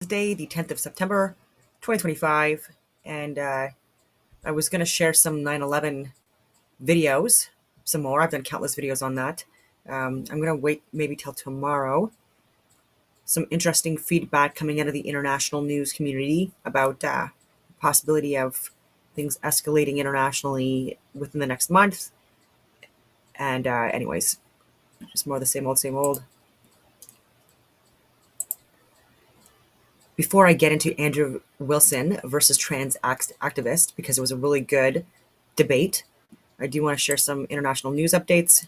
Today, the 10th of September, 2025, and I was going to share some 9/11 videos, some more. I've done countless videos on that. I'm going to wait maybe till tomorrow. Some interesting feedback coming out of the international news community about the possibility of things escalating internationally within the next month. And anyways, just more of the same old, same old. Before I get into Andrew Wilson versus trans activist, because it was a really good debate, I do want to share some international news updates.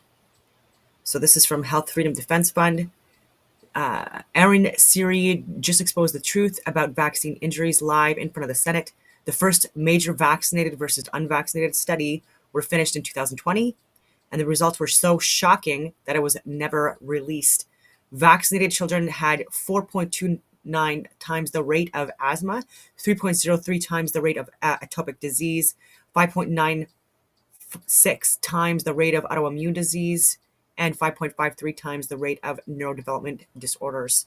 So this is from Health Freedom Defense Fund. Aaron Siri just exposed the truth about vaccine injuries live in front of the Senate. The first major vaccinated versus unvaccinated study were finished in 2020, and the results were so shocking that it was never released. Vaccinated children had 4.29 times the rate of asthma, 3.03 times the rate of atopic disease, 5.96 times the rate of autoimmune disease, and 5.53 times the rate of neurodevelopment disorders.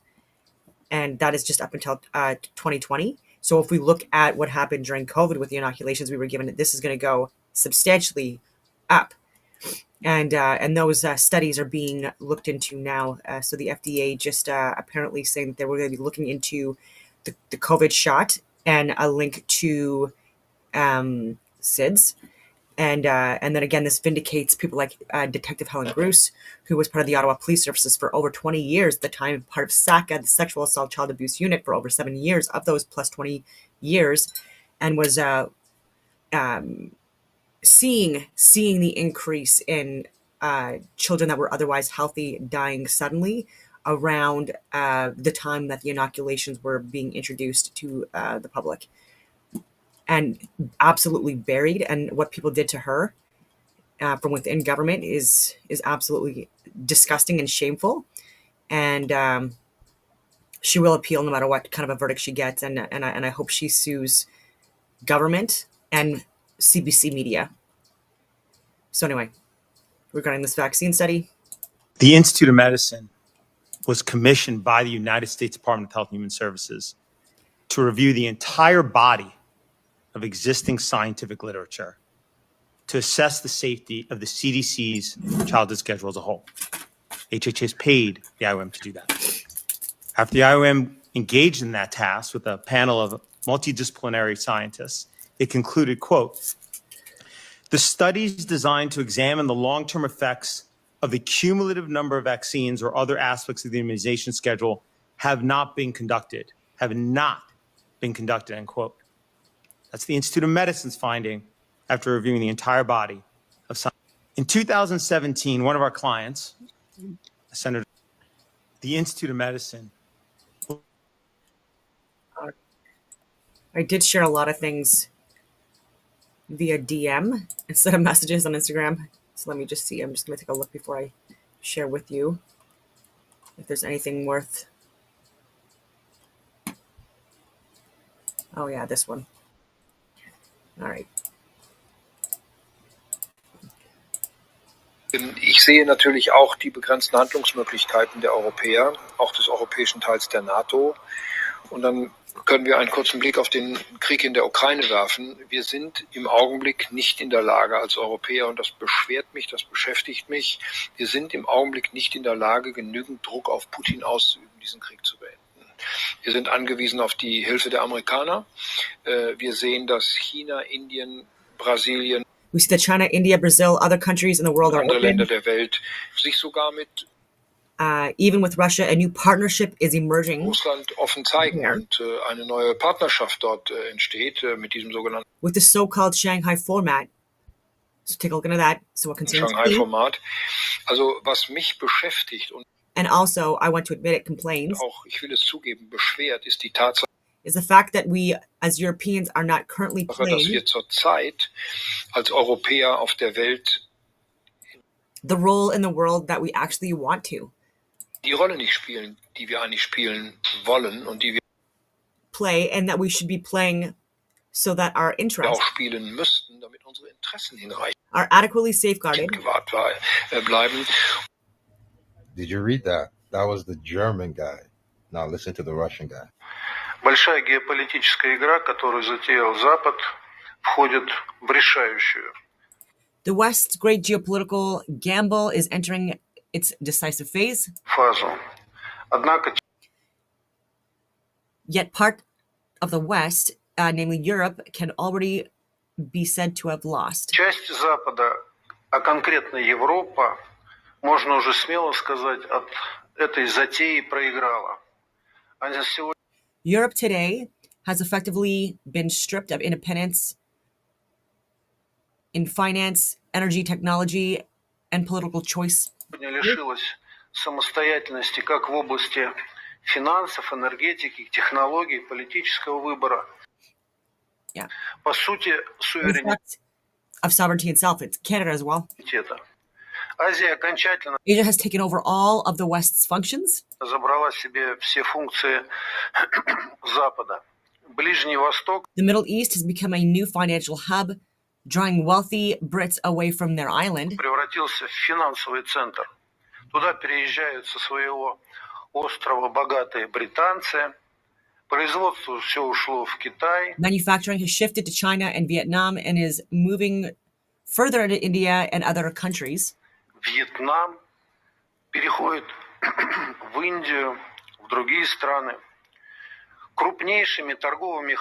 And that is just up until 2020. So if we look at what happened during COVID with the inoculations we were given, this is going to go substantially up. And those studies are being looked into now. So the FDA just apparently saying that they were going to be looking into the COVID shot and a link to SIDS. And then again, this vindicates people like Detective Helen Bruce, who was part of the Ottawa Police Services for over 20 years, at the time part of SACA, the Sexual Assault Child Abuse Unit, for over 7 years of those plus 20 years, and was seeing the increase in children that were otherwise healthy dying suddenly around the time that the inoculations were being introduced to the public, and absolutely buried. And what people did to her from within government is absolutely disgusting and shameful. And she will appeal no matter what kind of a verdict she gets. And I hope she sues government and CBC Media. So anyway, regarding this vaccine study, the Institute of Medicine was commissioned by the United States Department of Health and Human Services to review the entire body of existing scientific literature to assess the safety of the CDC's childhood schedule as a whole. HHS has paid the IOM to do that. After the IOM engaged in that task with a panel of multidisciplinary scientists, it concluded, quote, "The studies designed to examine the long-term effects of the cumulative number of vaccines or other aspects of the immunization schedule have not been conducted, end quote. That's the Institute of Medicine's finding after reviewing the entire body of science. In 2017, one of our clients, Senator, the Institute of Medicine. I did share a lot of things via DM instead of messages on Instagram. So let me just see. I'm just going to take a look before I share with you if there's anything worth. Oh yeah, this one. All right. Ich sehe natürlich auch die begrenzten Handlungsmöglichkeiten der Europäer, auch des europäischen Teils der NATO. Und dann können wir einen kurzen Blick auf den Krieg in der Ukraine werfen. Wir sind im Augenblick nicht in der Lage als Europäer, und das beschwert mich, das beschäftigt mich, wir sind im Augenblick nicht in der Lage, genügend Druck auf Putin auszuüben, diesen Krieg zu beenden. Wir sind angewiesen auf die Hilfe der Amerikaner. Wir sehen, dass China, Indien, Brasilien, we see that China, India, Brazil, other countries in the world are andere open. Länder der Welt sich sogar mit even with Russia, a new partnership is emerging. Russland offen zeigen Yeah. und eine neue Partnerschaft dort entsteht mit diesem sogenannten With the so-called Shanghai format. So take a look into that. So what concerns me. Shanghai-Format. Also was mich beschäftigt und And also, I want to admit it, complains, auch, ich will es zugeben, beschwert, ist die Tatsache, is the fact that we, as Europeans, are not currently dass playing wir zurzeit als Europäer auf der Welt the role in the world that we actually want to die Rolle nicht spielen, die wir eigentlich spielen wollen und die wir play, and that we should be playing so that our interests auch spielen müssten, damit unsere Interessen hinreichend are adequately safeguarded. gewahrt bleiben. Did you read that? That was the German guy. Now listen to the Russian guy. Большая геополитическая игра, которую затеял Запад, входит в решающую. The West's great geopolitical gamble is entering its decisive phase. Фазу. Однако Yet part of the West, namely Europe, can already be said to have lost. часть Запада, а конкретно Европа, можно уже смело сказать, от этой затеи проиграла. Она сегодня Europe today has effectively been stripped of independence in finance, energy, technology, and political choice. лишилась самостоятельности как в области финансов, энергетики, технологий, политического выбора. Yeah. По сути, суверенитета. Of sovereignty itself, it's Canada as well. Азия окончательно Asia has taken over all of the West's functions. забрала себе все функции Запада. Ближний Восток The Middle East has become a new financial hub, drawing wealthy Brits away from their island. превратился в финансовый центр. Туда переезжают со своего острова богатые британцы. Производство все ушло в Китай. Manufacturing has shifted to China and Vietnam and is moving further into India and other countries. Вьетнам переходит в Индию, в другие страны. Крупнейшими торговыми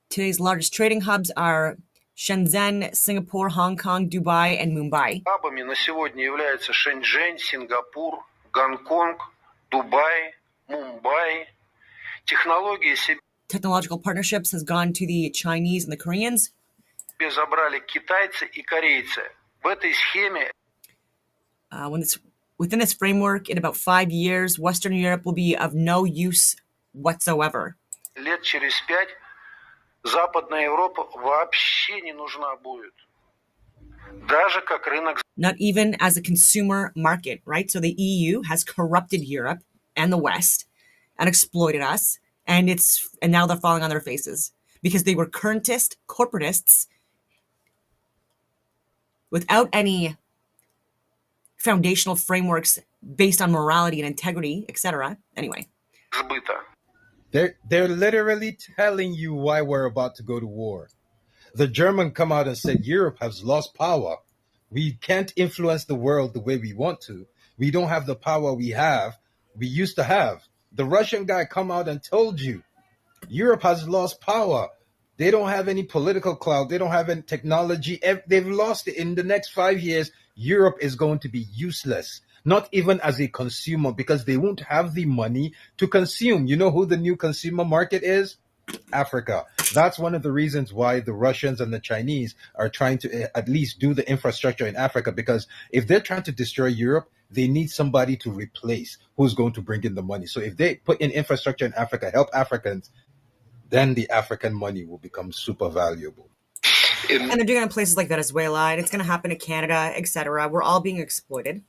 Today's largest trading hubs are Shenzhen, Singapore, Hong Kong, Dubai, and Mumbai. хабами на сегодня являются Шэньчжэнь, Сингапур, Гонконг, Дубай, Мумбаи. Технологии себе Technological partnerships has gone to the Chinese and the Koreans. забрали китайцы и корейцы. В этой схеме Within this framework, in about 5 years, Western Europe will be of no use whatsoever. лет через 5 Западная Европа вообще не нужна будет. Даже как рынок. Not even as a consumer market, right? So the EU has corrupted Europe and the West and exploited us, and now they're falling on their faces because they were currentist corporatists without any foundational frameworks based on morality and integrity, etc. Anyway. Сбыта. They're literally telling you why we're about to go to war. The German come out and said Europe has lost power. We can't influence the world the way we want to. We don't have the power we used to have. The Russian guy come out and told you Europe has lost power. They don't have any political clout. They don't have any technology. They've lost it. In the next 5 years, Europe is going to be useless. Not even as a consumer, because they won't have the money to consume. You know who the new consumer market is? Africa. That's one of the reasons why the Russians and the Chinese are trying to at least do the infrastructure in Africa, because if they're trying to destroy Europe, they need somebody to replace who's going to bring in the money. So if they put in infrastructure in Africa, help Africans, then the African money will become super valuable. And they're doing it in places like Venezuela, and it's going to happen in Canada, etc. We're all being exploited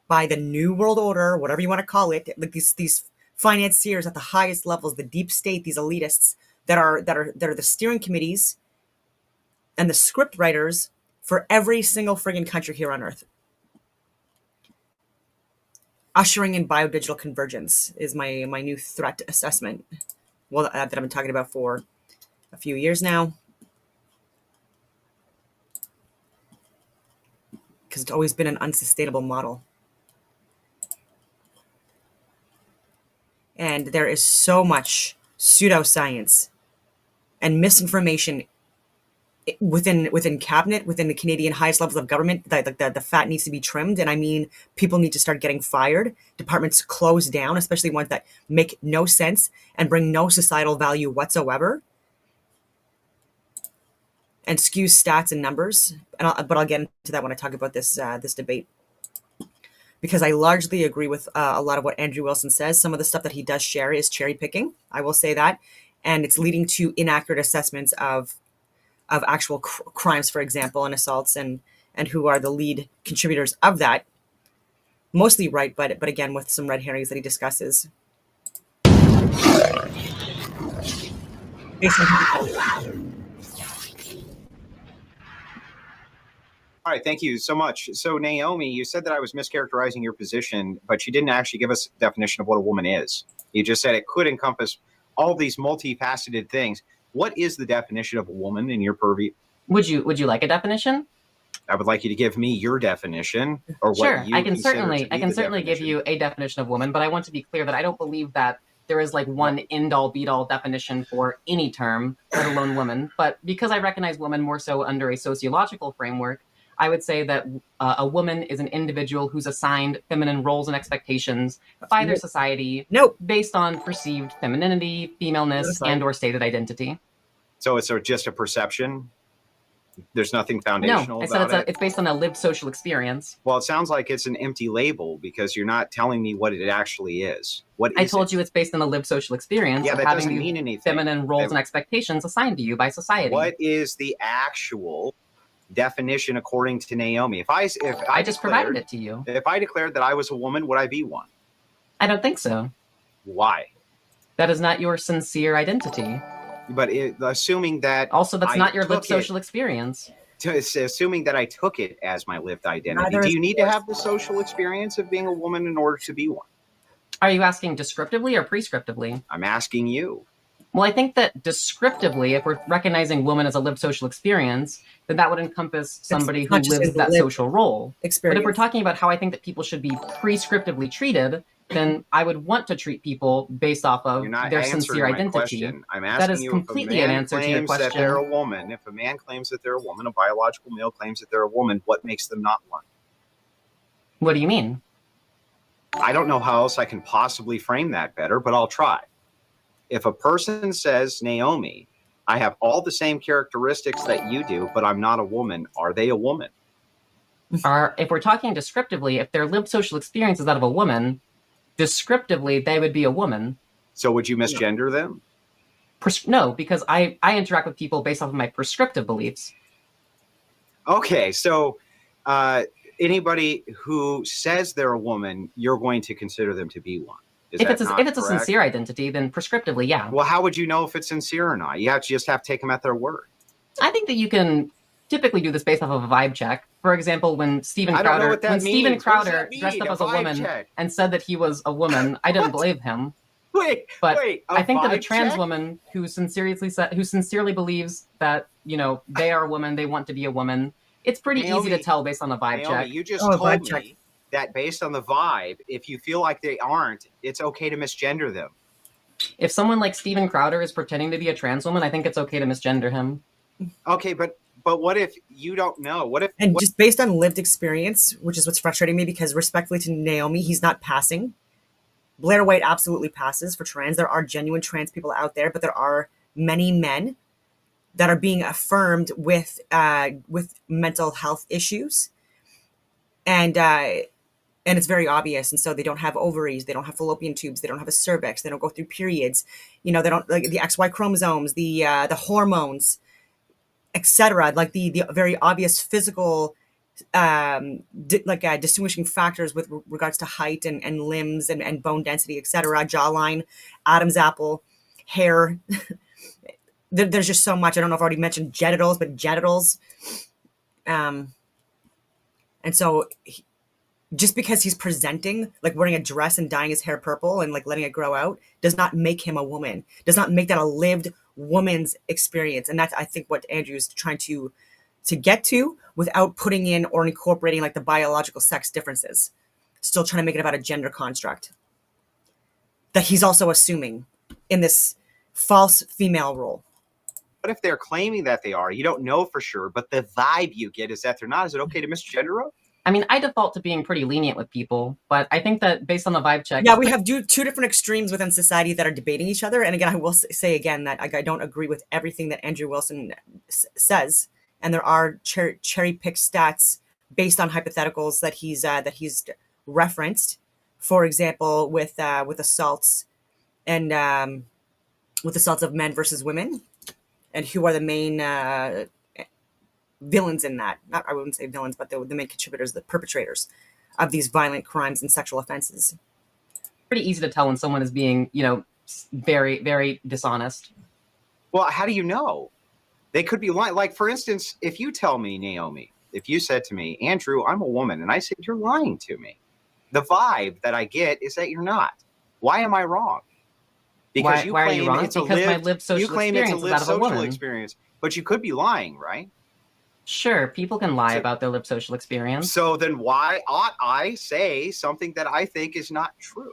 by the New World Order, whatever you want to call it, like these financiers at the highest levels, the deep state, these elitists that are the steering committees and the script writers for every single friggin' country here on Earth. Ushering in biodigital convergence is my new threat assessment. Well, that I've been talking about for a few years now. Because it's always been an unsustainable model. And there is so much pseudoscience and misinformation within cabinet, within the Canadian highest levels of government, that the fat needs to be trimmed. And I mean, people need to start getting fired, departments closed down, especially ones that make no sense and bring no societal value whatsoever, and skew stats and numbers. But I'll get into that when I talk about this debate. Because I largely agree with a lot of what Andrew Wilson says. Some of the stuff that he does share is cherry picking. I will say that. And it's leading to inaccurate assessments of actual crimes, for example, and assaults, and who are the lead contributors of that. Mostly right, but again, with some red herrings that he discusses. All right, thank you so much. So, Naomi, you said that I was mischaracterizing your position, but you didn't actually give us a definition of what a woman is. You just said it could encompass all these multifaceted things. What is the definition of a woman in your purview? Would you like a definition? I would like you to give me your definition, or Sure, what you I can consider certainly to be the give definition. you a definition of woman, but I want to be clear that I don't believe that there is like one end-all be-all definition for any term, let alone woman. But because I recognize woman more so under a sociological framework, I would say that a woman is an individual who's assigned feminine roles and expectations by their society Nope. based on perceived femininity, femaleness, and/or stated identity. So it's just a perception? There's nothing No, foundational I said about it? it's based on a lived social experience. Well, it sounds like it's an empty label because you're not telling me what it actually is. What I is told it? you it's based on a lived social experience Yeah, of that having doesn't these mean anything. feminine roles and expectations assigned to you by society. What is the actual definition according to Naomi? If I just provided it to you. If I declared that I was a woman, would I be one? I don't think so. Why? That is not your sincere identity. But assuming that Also, that's I not your lived took it- social experience. assuming that I took it as my lived identity, Neither do is you need to yours. have the social experience of being a woman in order to be one? Are you asking descriptively or prescriptively? I'm asking you. Well, I think that descriptively, if we're recognizing woman as a lived social experience, then that would encompass somebody who not just lives a that lived social role. But experience. if we're talking about how I think that people should be prescriptively treated, then I would want to treat people based off of You're not their answering sincere my identity. question. I'm asking That is you completely if a an man answer to your claims that they're a question. woman. If a man claims that they're a woman, a biological male claims that they're a woman, what makes them not one? What do you mean? I don't know how else I can possibly frame that better, but I'll try. If a person says, Naomi, I have all the same characteristics that you do, but I'm not a woman, are they a woman? If we're talking descriptively, if their lived social experience is that of a woman, descriptively they would be a woman. So would you misgender them? No, because I interact with people based off of my prescriptive beliefs. Okay, so anybody who says they're a woman, you're going to consider them to be one. Is If that it's not if it's a correct? sincere identity, then prescriptively, yeah. Well, how would you know if it's sincere or not? You just have to take them at their word. I think that you can typically do this based off of a vibe check. For example, when Steven I don't know Crowder what that means. Steven What does Crowder that mean, dressed up a as a vibe woman check? and said that he was a woman, I didn't believe him. Wait, But wait. I think that a vibe trans check? woman who sincerely believes that, you know, they are a woman, they want to be a woman, it's pretty easy Naomi, to tell based on a vibe Naomi, check. you just Oh, a told vibe me check. that based on the vibe, if you feel like they aren't, it's okay to misgender them. If someone like Steven Crowder is pretending to be a trans woman, I think it's okay to misgender him. Okay, but what if you don't know? What if And just based on lived experience, which is what's frustrating me, because respectfully to Naomi, he's not passing. Blair White absolutely passes for trans. There are genuine trans people out there, but there are many men that are being affirmed with mental health issues, and it's very obvious. And so they don't have ovaries, they don't have fallopian tubes, they don't have a cervix, they don't go through periods. You know, they don't like the XY chromosomes, the hormones, etc. Like the very obvious physical distinguishing factors with regards to height and limbs and bone density, etc. Jawline, Adam's apple, hair. There's just so much. I don't know if I already mentioned genitals, but genitals. And so just because he's presenting, like wearing a dress and dyeing his hair purple and like letting it grow out, does not make him a woman, does not make that a lived woman's experience. And that's, I think, what Andrew is trying to get to without putting in or incorporating like the biological sex differences. Still trying to make it about a gender construct that he's also assuming in this false female role. What if they're claiming that they are? You don't know for sure, but the vibe you get is that they're not. Is it okay to misgender them? I mean, I default to being pretty lenient with people, but I think that based on the vibe check... Yeah, we have two different extremes within society that are debating each other. And again, I will say again that I don't agree with everything that Andrew Wilson says. And there are cherry-picked stats based on hypotheticals that he's referenced. For example, with assaults and with assaults of men versus women, and who are the main villains in that. Not, I wouldn't say villains, but the main contributors, the perpetrators of these violent crimes and sexual offenses. Pretty easy to tell when someone is being, you know, very, very dishonest. Well, how do you know? They could be lying. Like, for instance, if you tell me, Naomi, if you said to me, Andrew, I'm a woman, and I said, you're lying to me. The vibe that I get is that you're not. Why am I wrong? Because Why are you wrong? it's a Because my lived, lived social you claim it's a experience is lived that of a social woman. experience, but you could be lying, right? Sure, people can lie So- about their lived social experience. So then why ought I say something that I think is not true?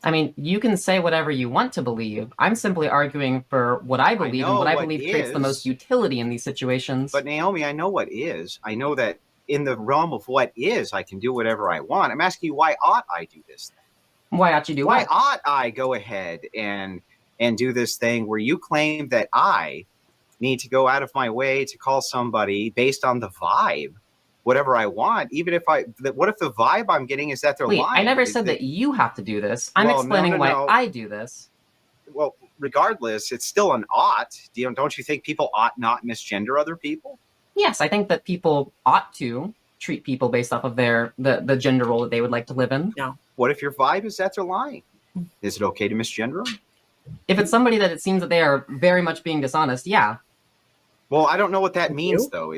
I mean, you can say whatever you want to believe. I'm simply arguing for what I believe, and know what I what believe creates the is. most utility in these situations. But Naomi, I know what is. I know that in the realm of what is, I can do whatever I want. I'm asking you, why ought I do this thing? Why ought you do Why what? ought I go ahead and do this thing where you claim that I need to go out of my way to call somebody based on the vibe, whatever I want, even if what if the vibe I'm getting is that they're Wait, lying? I never said that you have to do this. I'm Well, no, explaining no, why no. I do this. Well, regardless, it's still an ought. Don't you think people ought not misgender other people? Yes, I think that people ought to treat people based off of the gender role that they would like to live in. No. What if your vibe is that they're lying? Is it okay to misgender them? If it's somebody that it seems that they are very much being dishonest, yeah. Well, I don't know what that means, though.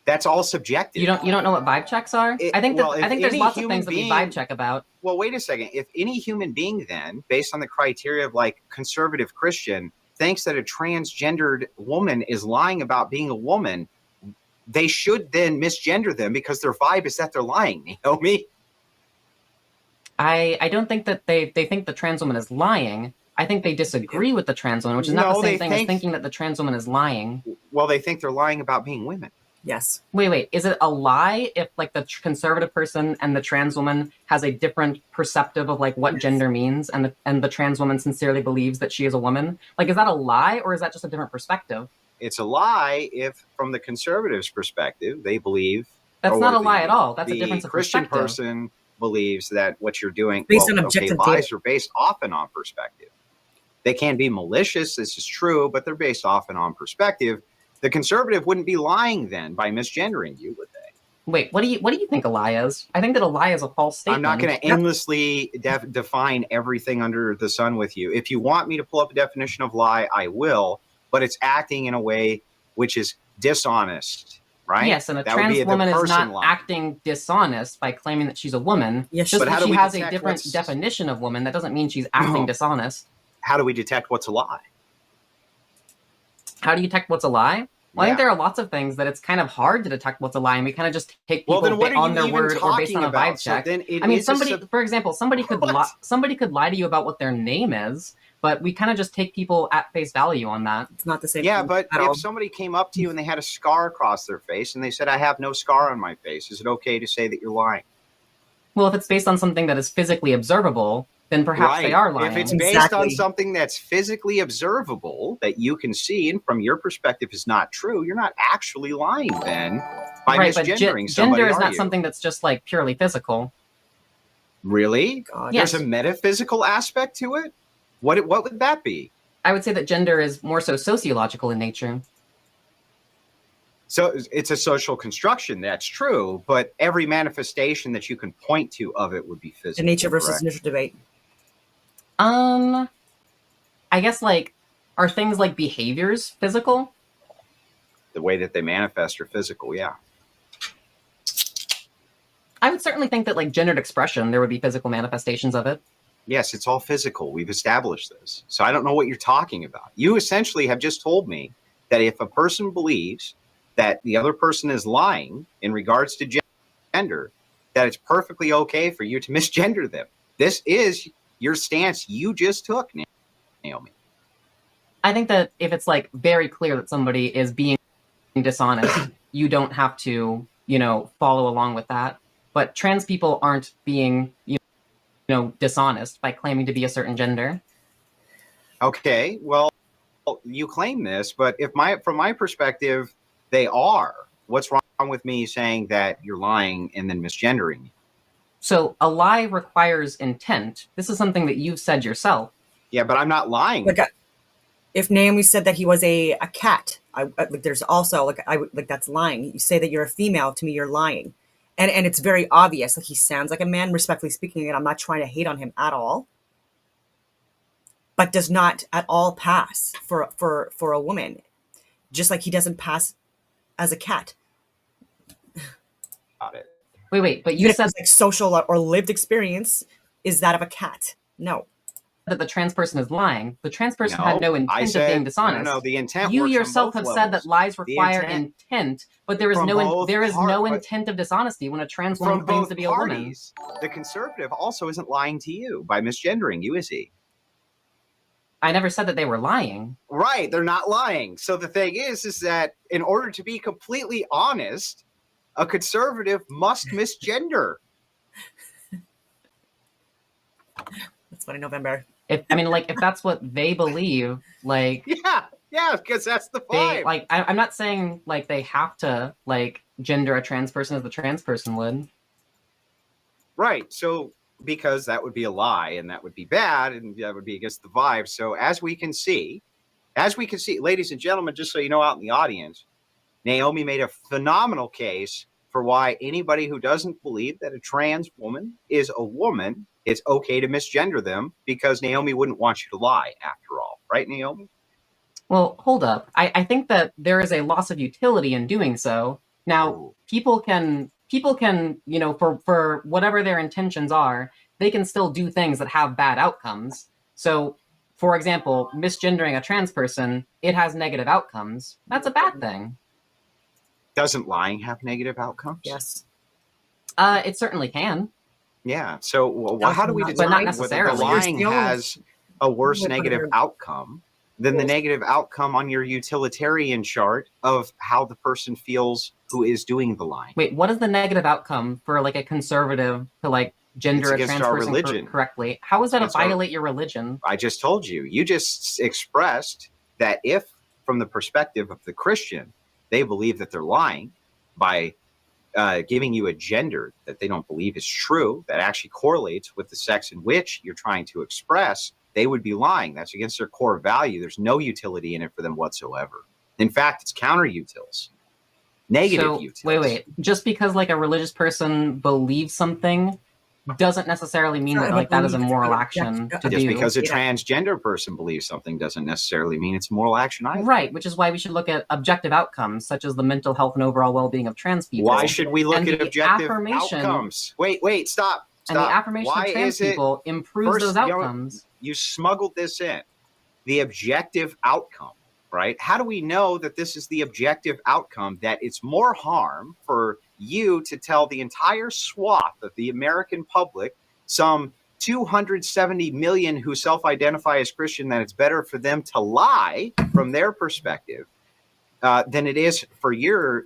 That's all subjective. You don't know what vibe checks are? I think there's lots of things that we vibe check about. Well, wait a second. If any human being then, based on the criteria of like conservative Christian, thinks that a transgendered woman is lying about being a woman, they should then misgender them because their vibe is that they're lying, Naomi. I don't think that they think the trans woman is lying. I think they disagree with the trans woman, which is not the same thing as thinking that the trans woman is lying. Well, they think they're lying about being women. Yes. Wait. Is it a lie if like the conservative person and the trans woman has a different perceptive of like what gender means, and the trans woman sincerely believes that she is a woman? Like, is that a lie, or is that just a different perspective? It's a lie if, from the conservatives' perspective, they believe that's not a lie at all. That's a difference of Christian perspective. person believes that what you're doing based on objective lies data. are based often on perspective. They can be malicious, this is true, but they're based often on perspective. The conservative wouldn't be lying then by misgendering you, would they? Wait, what do you think a lie is? I think that a lie is a false statement. I'm not going to endlessly define everything under the sun with you. If you want me to pull up a definition of lie, I will, but it's acting in a way which is dishonest, right? Yes, and a trans woman is not acting dishonest by claiming that she's a woman. Yes, just but how because do she we has a detect different what's- definition of woman, that doesn't mean she's acting dishonest. How do we detect what's a lie? How do you detect what's a lie? Well, I think Yeah. there are lots of things that it's kind of hard to detect what's a lie, and we kind of just take people Well, then what are on you their even word or based talking on a about? vibe So check. then it I mean, is a somebody, for example, somebody could lie to you about what their name is, but we kind of just take people at face value on that. It's not the same. Yeah, thing but at all. if somebody came up to you and they had a scar across their face and they said, I have no scar on my face, is it okay to say that you're lying? Well, if it's based on something that is physically observable, then perhaps they are lying. If it's based on something that's physically observable that you can see and from your perspective is not true, you're not actually lying then by right, but misgendering somebody, gender is are not you? something that's just like purely physical. Really? God. Yes. There's a metaphysical aspect to it? What would that be? I would say that gender is more so sociological in nature. So it's a social construction, that's true, but every manifestation that you can point to of it would be physical. The nature versus correct? nurture debate. I guess like, are things like behaviors physical? The way that they manifest are physical, yeah. I would certainly think that like gendered expression, there would be physical manifestations of it. Yes, it's all physical. We've established this. So I don't know what you're talking about. You essentially have just told me that if a person believes that the other person is lying in regards to gender, that it's perfectly okay for you to misgender them. This is your stance you just took, Naomi. I think that if it's like very clear that somebody is being dishonest, you don't have to, follow along with that. But trans people aren't being, dishonest by claiming to be a certain gender. Okay, well, you claim this, but from my perspective, they are. What's wrong with me saying that you're lying and then misgendering? So a lie requires intent. This is something that you've said yourself. Yeah, but I'm not lying. Like, if Naomi said that he was a cat, there's also that's lying. You say that you're a female, to me, you're lying, and it's very obvious. Like, he sounds like a man, respectfully speaking, and I'm not trying to hate on him at all, but does not at all pass for a woman, just like he doesn't pass as a cat. Got it. Wait, but you Even if said his, like, social or lived experience is that of a cat. No. that the trans person is lying. The trans person had no I intent said, of being dishonest. No, the intent You works on yourself both have said that levels. lies The require intent, but there is from no both there is no but intent of dishonesty when a trans from woman claims both to be a woman. parties. The conservative also isn't lying to you by misgendering you, is he? I never said that they were lying. Right, they're not lying. So the thing is that in order to be completely honest, a conservative must misgender. That's funny, November. If that's what they believe, like Yeah, because that's the they vibe. I'm not saying like they have to like gender a trans person as the trans person would. Right. So because that would be a lie and that would be bad and that would be against the vibe. So as we can see, ladies and gentlemen, just so you know out in the audience, Naomi made a phenomenal case for why anybody who doesn't believe that a trans woman is a woman, it's okay to misgender them, because Naomi wouldn't want you to lie after all. Right, Naomi? Well, hold up. I think that there is a loss of utility in doing so. Now, people can, for whatever their intentions are, they can still do things that have bad outcomes. So, for example, misgendering a trans person, it has negative outcomes. That's a bad thing. Doesn't lying have negative outcomes? Yes. It certainly can. Yeah. So how do we But not determine whether the necessarily. lying You're still- has a worse You're negative putting- outcome than the negative outcome on your utilitarian chart of how the person feels who is doing the lying? Wait, what is the negative outcome for like a conservative to like gender a against trans our person religion. correctly? How is that to Against our- violate your religion? I just told you. You just expressed that if, from the perspective of the Christian, they believe that they're lying by giving you a gender that they don't believe is true, that actually correlates with the sex in which you're trying to express, they would be lying. That's against their core value. There's no utility in it for them whatsoever. In fact, it's counter-utils. Negative So, utils. wait. Just because like a religious person believes something doesn't necessarily mean that like that is a moral action to Just do. because a Yeah. transgender person believes something doesn't necessarily mean it's moral action either. Right, which is why we should look at objective outcomes, such as the mental health and overall well-being of trans people. Why should we look And at the objective affirmation- outcomes? Wait, stop. And the affirmation Why of trans is it people improves first, those outcomes. You smuggled this in. The objective outcome, right? How do we know that this is the objective outcome, that it's more harm for you to tell the entire swath of the American public, some 270 million who self-identify as Christian, that it's better for them to lie from their perspective than it is for your...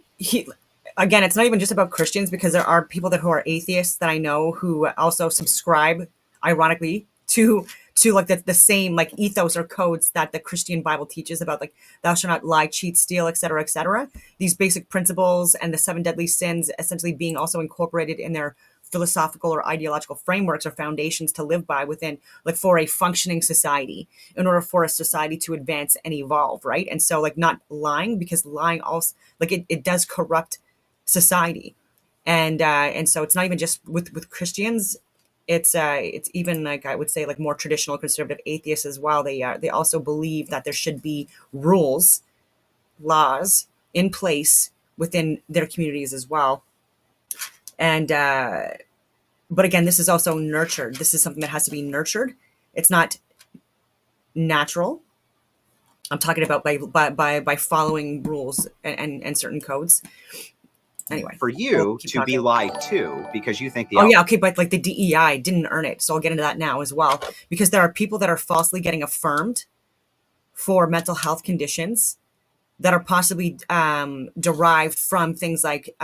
Again, it's not even just about Christians, because there are people who are atheists that I know who also subscribe, ironically, to like the same like ethos or codes that the Christian Bible teaches about, like thou shalt not lie, cheat, steal, etc., etc. These basic principles and the 7 deadly sins essentially being also incorporated in their philosophical or ideological frameworks or foundations to live by within, like, for a functioning society, in order for a society to advance and evolve, right? And so, like, not lying, because lying also, like, it does corrupt society. And so it's not even just with Christians. It's even, like, I would say, like, more traditional conservative atheists as well. They also believe that there should be rules, laws in place within their communities as well. And but again, this is also nurtured. This is something that has to be nurtured. It's not natural. I'm talking about by following rules and certain codes. Anyway, For you we'll keep to be talking. lied to because you think the... Oh yeah, okay, but like the DEI didn't earn it, so I'll get into that now as well, because there are people that are falsely getting affirmed for mental health conditions that are possibly derived from things like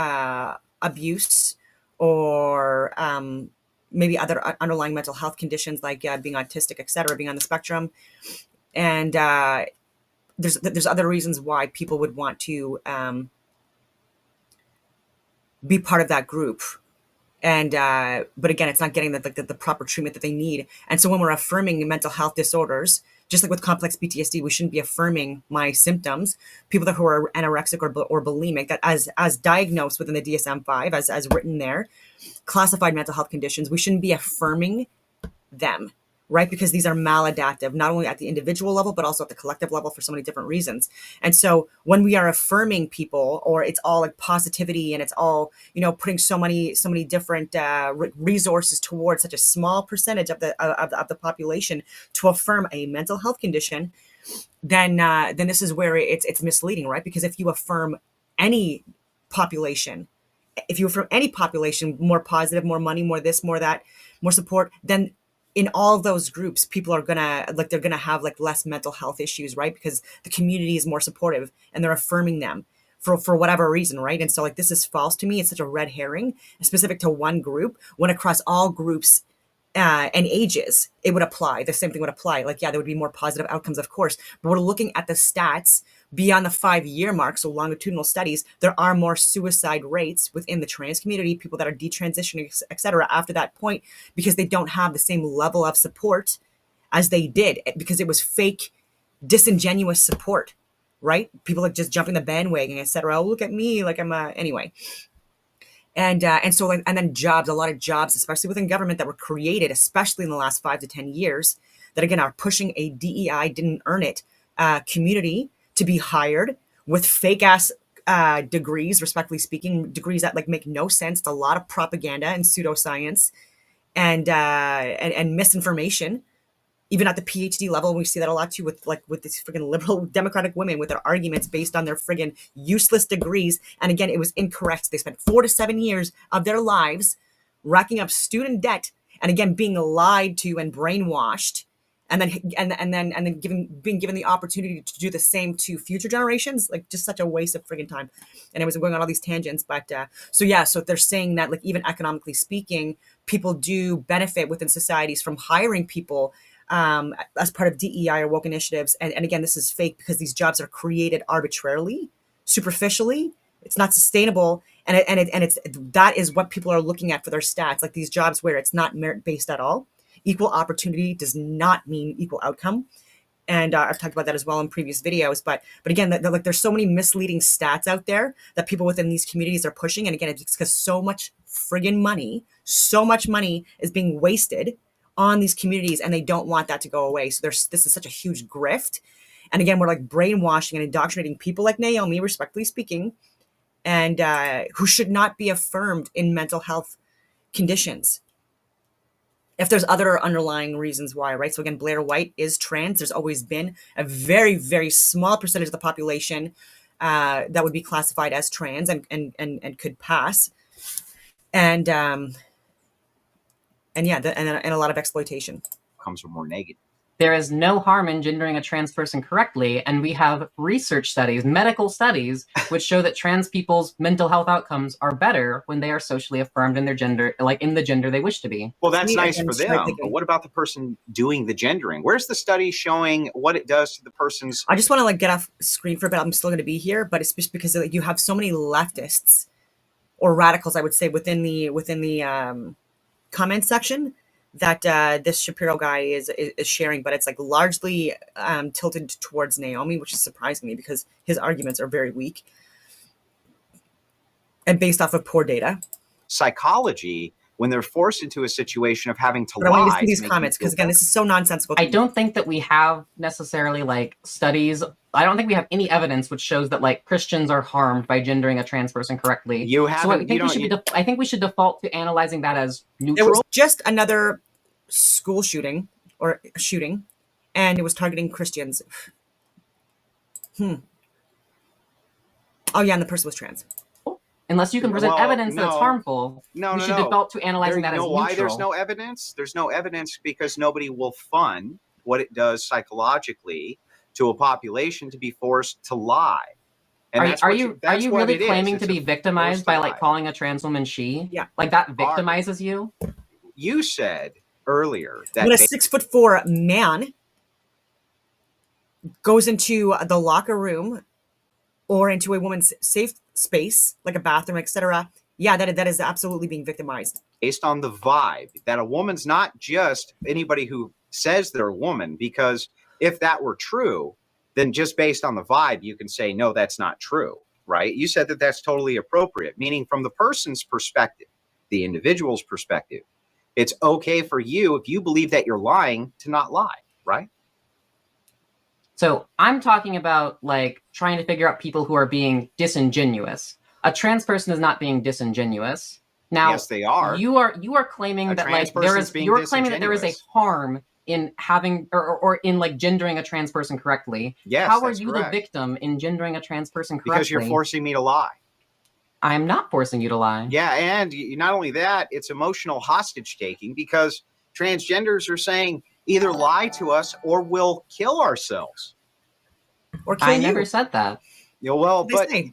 abuse or maybe other underlying mental health conditions, like being autistic, etc., being on the spectrum. And there's other reasons why people would want to be part of that group. And but again, it's not getting the proper treatment that they need. And so when we're affirming mental health disorders, just like with complex PTSD, we shouldn't be affirming my symptoms. People who are anorexic or bulimic, that as diagnosed within the DSM-5, as written there, classified mental health conditions, we shouldn't be affirming them. right? Because these are maladaptive, not only at the individual level, but also at the collective level for so many different reasons. And so when we are affirming people, or it's all like positivity and it's all, putting so many different resources towards such a small percentage of the population to affirm a mental health condition, then this is where it's misleading, right? Because if you affirm any population, more positive, more money, more this, more that, more support, then in all of those groups, people are they're gonna have like less mental health issues, right? Because the community is more supportive and they're affirming them for whatever reason, right? And so like this is false to me. It's such a red herring, specific to one group, when across all groups and ages, it would apply. The same thing would apply. Like, yeah, there would be more positive outcomes, of course, but we're looking at the stats beyond the 5-year mark. So longitudinal studies, there are more suicide rates within the trans community, people that are detransitioning, et cetera, after that point, because they don't have the same level of support as they did, because it was fake, disingenuous support, right? People like just jumping the bandwagon, et cetera. Oh, look at me, like anyway. And so like, and then jobs, a lot of jobs, especially within government, that were created, especially in the last 5 to 10 years, that again are pushing a DEI didn't earn it community to be hired with fake ass degrees, respectfully speaking, degrees that like make no sense. It's a lot of propaganda and pseudoscience and misinformation. Even at the PhD level, we see that a lot too with these friggin' liberal Democratic women with their arguments based on their friggin' useless degrees. And again, it was incorrect. They spent 4 to 7 years of their lives racking up student debt, and again being lied to and brainwashed, and then being given the opportunity to do the same to future generations. Like, just such a waste of friggin' time. And it was going on all these tangents, but so they're saying that, like, even economically speaking, people do benefit within societies from hiring people as part of DEI or woke initiatives. And again, this is fake, because these jobs are created arbitrarily, superficially. It's not sustainable. And it's that is what people are looking at for their stats. Like these jobs where it's not merit based at all. Equal opportunity does not mean equal outcome. And I've talked about that as well in previous videos. But again, like there's so many misleading stats out there that people within these communities are pushing. And again, it's because so much money is being wasted on these communities, and they don't want that to go away. So this is such a huge grift. And again, we're like brainwashing and indoctrinating people like Naomi, respectfully speaking, and who should not be affirmed in mental health conditions if there's other underlying reasons why, right? So again, Blair White is trans. There's always been a very, very small percentage of the population that would be classified as trans and could pass. And a lot of exploitation. Comes from more negative. There is no harm in gendering a trans person correctly, and we have research studies, medical studies, which show that trans people's mental health outcomes are better when they are socially affirmed in their gender, like in the gender they wish to be. Well, that's nice for them, but what about the person doing the gendering? Where's the study showing what it does to the person's... I just want to like get off screen for a bit. I'm still going to be here, but it's just because like, you have so many leftists or radicals, I would say, within the comment section that this Shapiro guy is sharing, but it's like largely tilted towards Naomi, which is surprising me because his arguments are very weak and based off of poor data. Psychology, when they're forced into a situation of having to lie. I want you to see these comments, because again, this is so nonsensical. I don't think that we have necessarily like studies. I don't think we have any evidence which shows that like Christians are harmed by gendering a trans person correctly. You have. So I think we should default to analyzing that as neutral. It was just another school shooting, and it was targeting Christians. Oh yeah, and the person was trans. Unless you can present evidence that's harmful, we should default to analyzing that as neutral. Why there's no evidence? There's no evidence because nobody will fund what it does psychologically to a population to be forced to lie. And are you really claiming to be victimized by like calling a trans woman she? Yeah. Like that victimizes you? You said earlier that when a 6'4" man goes into the locker room or into a woman's safe space, like a bathroom, etc., yeah, that is absolutely being victimized. Based on the vibe, that a woman's not just anybody who says they're a woman, because if that were true, then just based on the vibe, you can say, no, that's not true, right? You said that that's totally appropriate, meaning from the person's perspective, the individual's perspective, It's okay for you, if you believe that you're lying, to not lie, right? So I'm talking about like trying to figure out people who are being disingenuous. A trans person is not being disingenuous. Now, Yes, they are. You are claiming A that trans like there person's is being you're claiming that there is a disingenuous. harm in having or in like gendering a trans person correctly. Yes, How are that's you correct. the victim in gendering a trans person correctly? Because you're forcing me to lie. I'm not forcing you to lie. Yeah, and not only that, it's emotional hostage taking, because transgenders are saying either lie to us or we'll kill ourselves. Or kill I you. never said that. You know, well, They but say.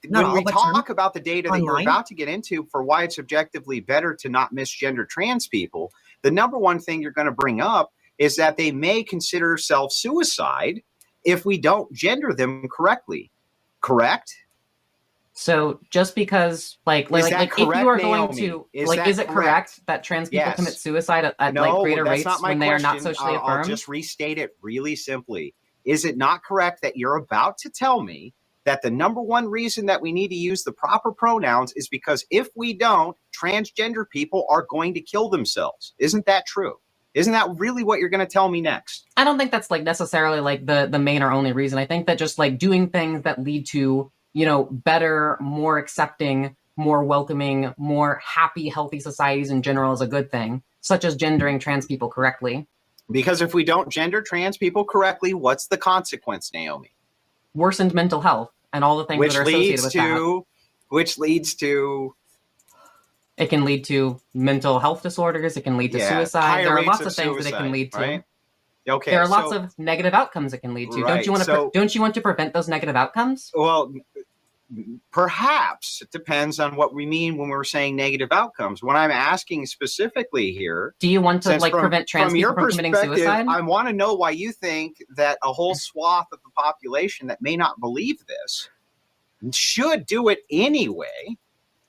Not when all, we but talk some. about the data that you're Online. about to get into for why it's objectively better to not misgender trans people, the number one thing you're going to bring up is that they may consider self-suicide if we don't gender them correctly. Correct? So just because like Is that if you correct, are going Naomi? to Is like that is it correct? correct that trans people Yes. commit suicide at No, like greater that's rates not my when they question. are not socially I'll affirmed? just restate it really simply. Is it not correct that you're about to tell me that the number one reason that we need to use the proper pronouns is because if we don't, transgender people are going to kill themselves? Isn't that true? Isn't that really what you're going to tell me next? I don't think that's like necessarily like the main or only reason. I think that just like doing things that lead to, you know, better, more accepting, more welcoming, more happy, healthy societies in general is a good thing, such as gendering trans people correctly. Because if we don't gender trans people correctly, what's the consequence, Naomi? Worsened mental health and all the things that are associated with that. Which leads to it can lead to mental health disorders. It can lead to suicide. There are lots of things that it can lead to. Right? Okay, there are lots of negative outcomes it can lead to. Right, don't you want to prevent those negative outcomes? Well, perhaps. It depends on what we mean when we're saying negative outcomes. When I'm asking specifically here, do you want to like prevent trans people from committing suicide? I want to know why you think that a whole swath of the population that may not believe this should do it anyway,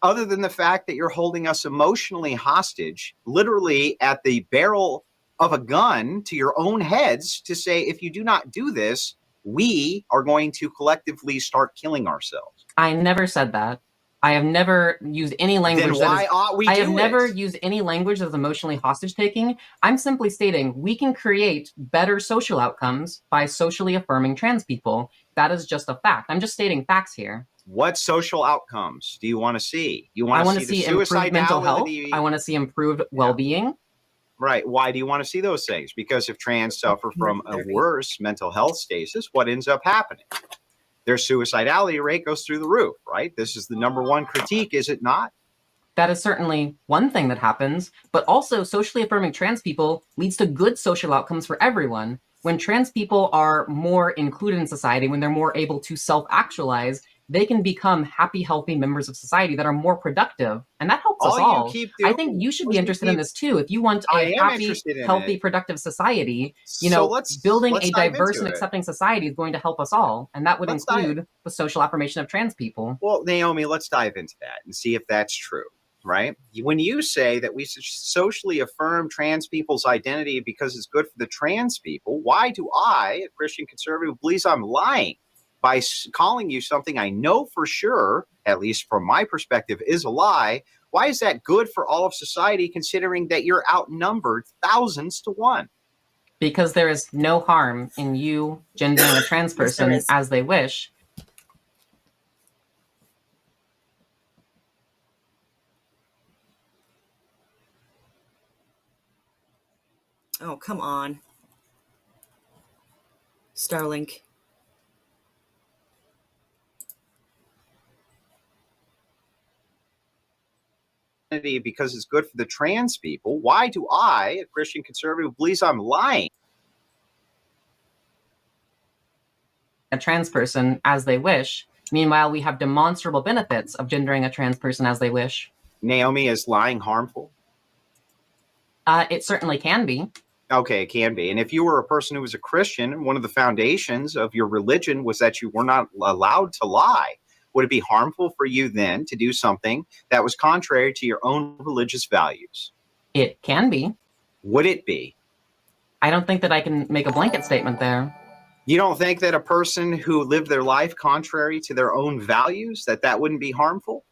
other than the fact that you're holding us emotionally hostage, literally at the barrel of a gun to your own heads, to say, if you do not do this, we are going to collectively start killing ourselves. I never said that. I have never used any language. Then why ought we do it? I have never used any language that is emotionally hostage taking. I'm simply stating we can create better social outcomes by socially affirming trans people. That is just a fact. I'm just stating facts here. What social outcomes do you want to see? I want to see improved mental health. I want to see improved well-being. Right. Why do you want to see those things? Because if trans suffer from a worse mental health status, what ends up happening? Their suicidality rate goes through the roof, right? This is the number one critique, is it not? That is certainly one thing that happens, but also socially affirming trans people leads to good social outcomes for everyone. When trans people are more included in society, when they're more able to self-actualize, they can become happy, healthy members of society that are more productive, and that helps us all. I think you should be interested in this too. If you want a happy, healthy, productive society, you know, building a diverse and accepting society is going to help us all, and that would include the social affirmation of trans people. Well, Naomi, let's dive into that and see if that's true, right? When you say that we should socially affirm trans people's identity because it's good for the trans people, why do I, a Christian conservative, believes I'm lying by calling you something I know for sure, at least from my perspective, is a lie? Why is that good for all of society, considering that you're outnumbered thousands to one? Because there is no harm in you gendering a trans person as they wish. Oh, come on. Starlink. Because it's good for the trans people. Why do I, a Christian conservative, believes I'm lying? A trans person as they wish. Meanwhile, we have demonstrable benefits of gendering a trans person as they wish. Naomi, is lying harmful? It certainly can be. Okay, it can be. And if you were a person who was a Christian, one of the foundations of your religion was that you were not allowed to lie. Would it be harmful for you then to do something that was contrary to your own religious values? It can be. Would it be? I don't think that I can make a blanket statement there. You don't think that a person who lived their life contrary to their own values, that wouldn't be harmful?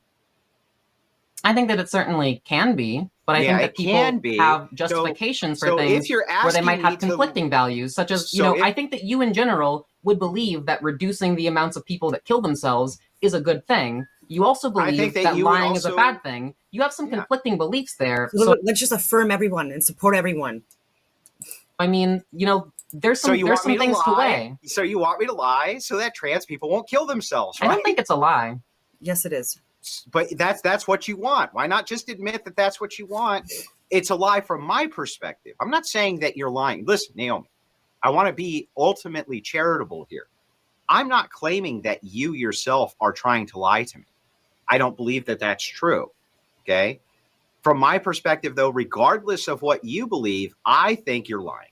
I think that it certainly can be. But I Yeah, think that it people can be. have justifications for So things if you're where they asking might me have to, conflicting values, such as, So if- I think that you in general would believe that reducing the amounts of people that kill themselves is a good thing. You also I think believe that that you would lying is a also- bad thing. You have some Yeah. conflicting beliefs there. So So, let's just affirm everyone and support everyone. I mean, there's So some you there's want some me to things to lie? weigh. So you want me to lie so that trans people won't kill themselves, I right? don't think it's a lie. Yes, it is. But that's what you want. Why not just admit that that's what you want? It's a lie from my perspective. I'm not saying that you're lying. Listen, Naomi, I want to be ultimately charitable here. I'm not claiming that you yourself are trying to lie to me. I don't believe that that's true. Okay. From my perspective, though, regardless of what you believe, I think you're lying.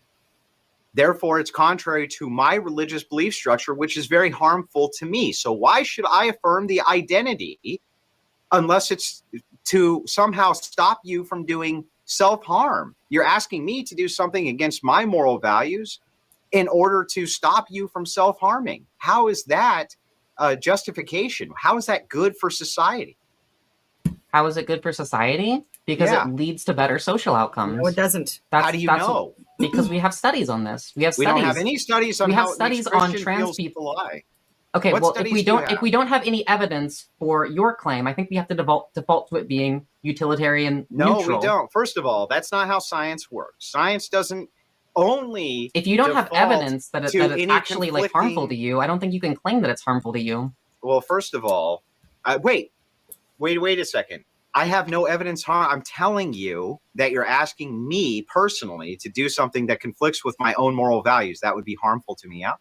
Therefore, it's contrary to my religious belief structure, which is very harmful to me. So why should I affirm the identity unless it's to somehow stop you from doing self-harm? You're asking me to do something against my moral values in order to stop you from self-harming. How is that a justification? How is that good for society? How is it good for society? Because Yeah. it leads to better social outcomes. No, it doesn't. How do you know? Because we have studies on this. We have We studies. don't have any studies on We have how it makes studies on Christian trans feels people. to lie. Okay, What well, if studies we do you don't have? if we don't have any evidence for your claim, I think we have to default to it being utilitarian No, neutral. we don't. First of all, that's not how science works. Science doesn't only If you don't have default evidence that to it's any actually like harmful conflicting- to you, I don't think you can claim that it's harmful to you. Well, first of all, wait a second. I have no evidence harm. I'm telling you that you're asking me personally to do something that conflicts with my own moral values. That would be harmful to me, yeah?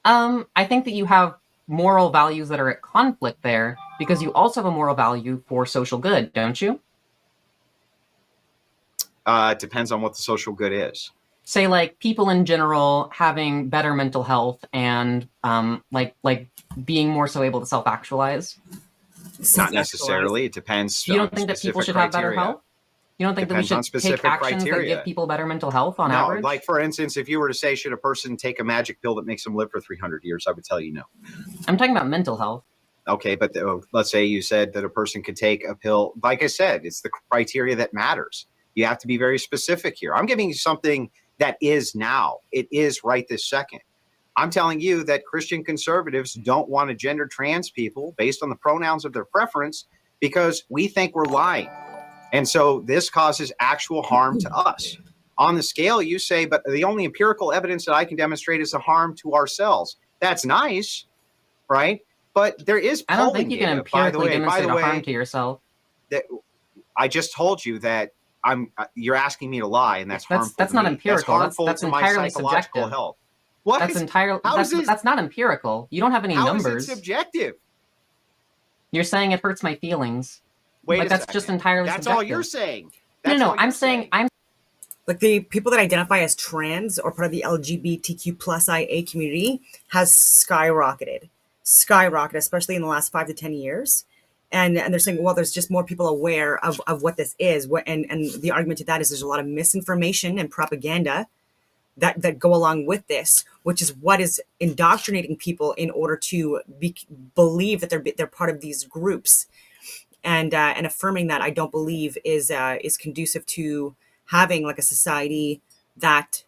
I think that you have moral values that are at conflict there because you also have a moral value for social good, don't you? It depends on what the social good is. Say like people in general having better mental health and like being more so able to self-actualize. Not necessarily. It depends. You don't think that people should have better health? You don't think Depends that on we should take specific actions that criteria. give people better mental health on No, average? like for instance, if you were to say, should a person take a magic pill that makes them live for 300 years? I would tell you no. I'm talking about mental health. Okay, but let's say you said that a person could take a pill. Like I said, it's the criteria that matters. You have to be very specific here. I'm giving you something that is now. It is right this second. I'm telling you that Christian conservatives don't want to gender trans people based on the pronouns of their preference because we think we're lying. And so this causes actual harm to us. On the scale, you say, but the only empirical evidence that I can demonstrate is a harm to ourselves. That's nice, right? But there is polling I don't think you can data, empirically demonstrate by the a harm way, to yourself. that I just told you that you're asking me to lie, and that's harmful. That's to not me. empirical. That's harmful That's to my entirely psychological subjective. health. What? That's not empirical. You don't have any How numbers. is it subjective? You're saying it hurts my feelings. Wait But a that's second. just entirely That's subjective. all you're saying. No, I'm saying Like the people that identify as trans or part of the LGBTQ plus IA community has skyrocketed, especially in the last 5 to 10 years. And they're saying, well, there's just more people aware of what this is. And the argument to that is there's a lot of misinformation and propaganda that go along with this, which is what is indoctrinating people in order to believe that they're part of these groups. And affirming that, I don't believe is conducive to having like a society that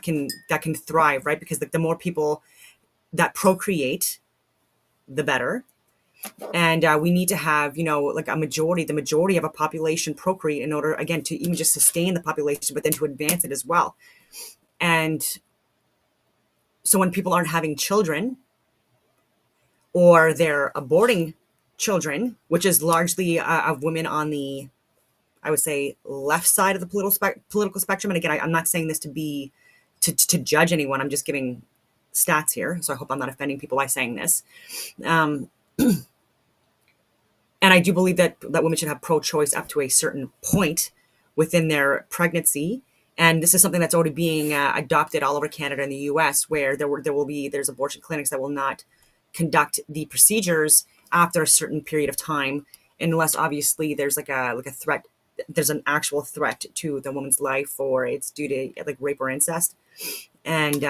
can thrive, right? Because like the more people that procreate, the better. And we need to have, like the majority of a population procreate in order, again, to even just sustain the population, but then to advance it as well. And so when people aren't having children or they're aborting children, which is largely of women on the, I would say, left side of the political spectrum. And again, I'm not saying this to judge anyone. I'm just giving stats here. So I hope I'm not offending people by saying this. And I do believe that women should have pro-choice up to a certain point within their pregnancy. And this is something that's already being adopted all over Canada and the US, where there's abortion clinics that will not conduct the procedures after a certain period of time, unless obviously there's like a threat. There's an actual threat to the woman's life, or it's due to like rape or incest. And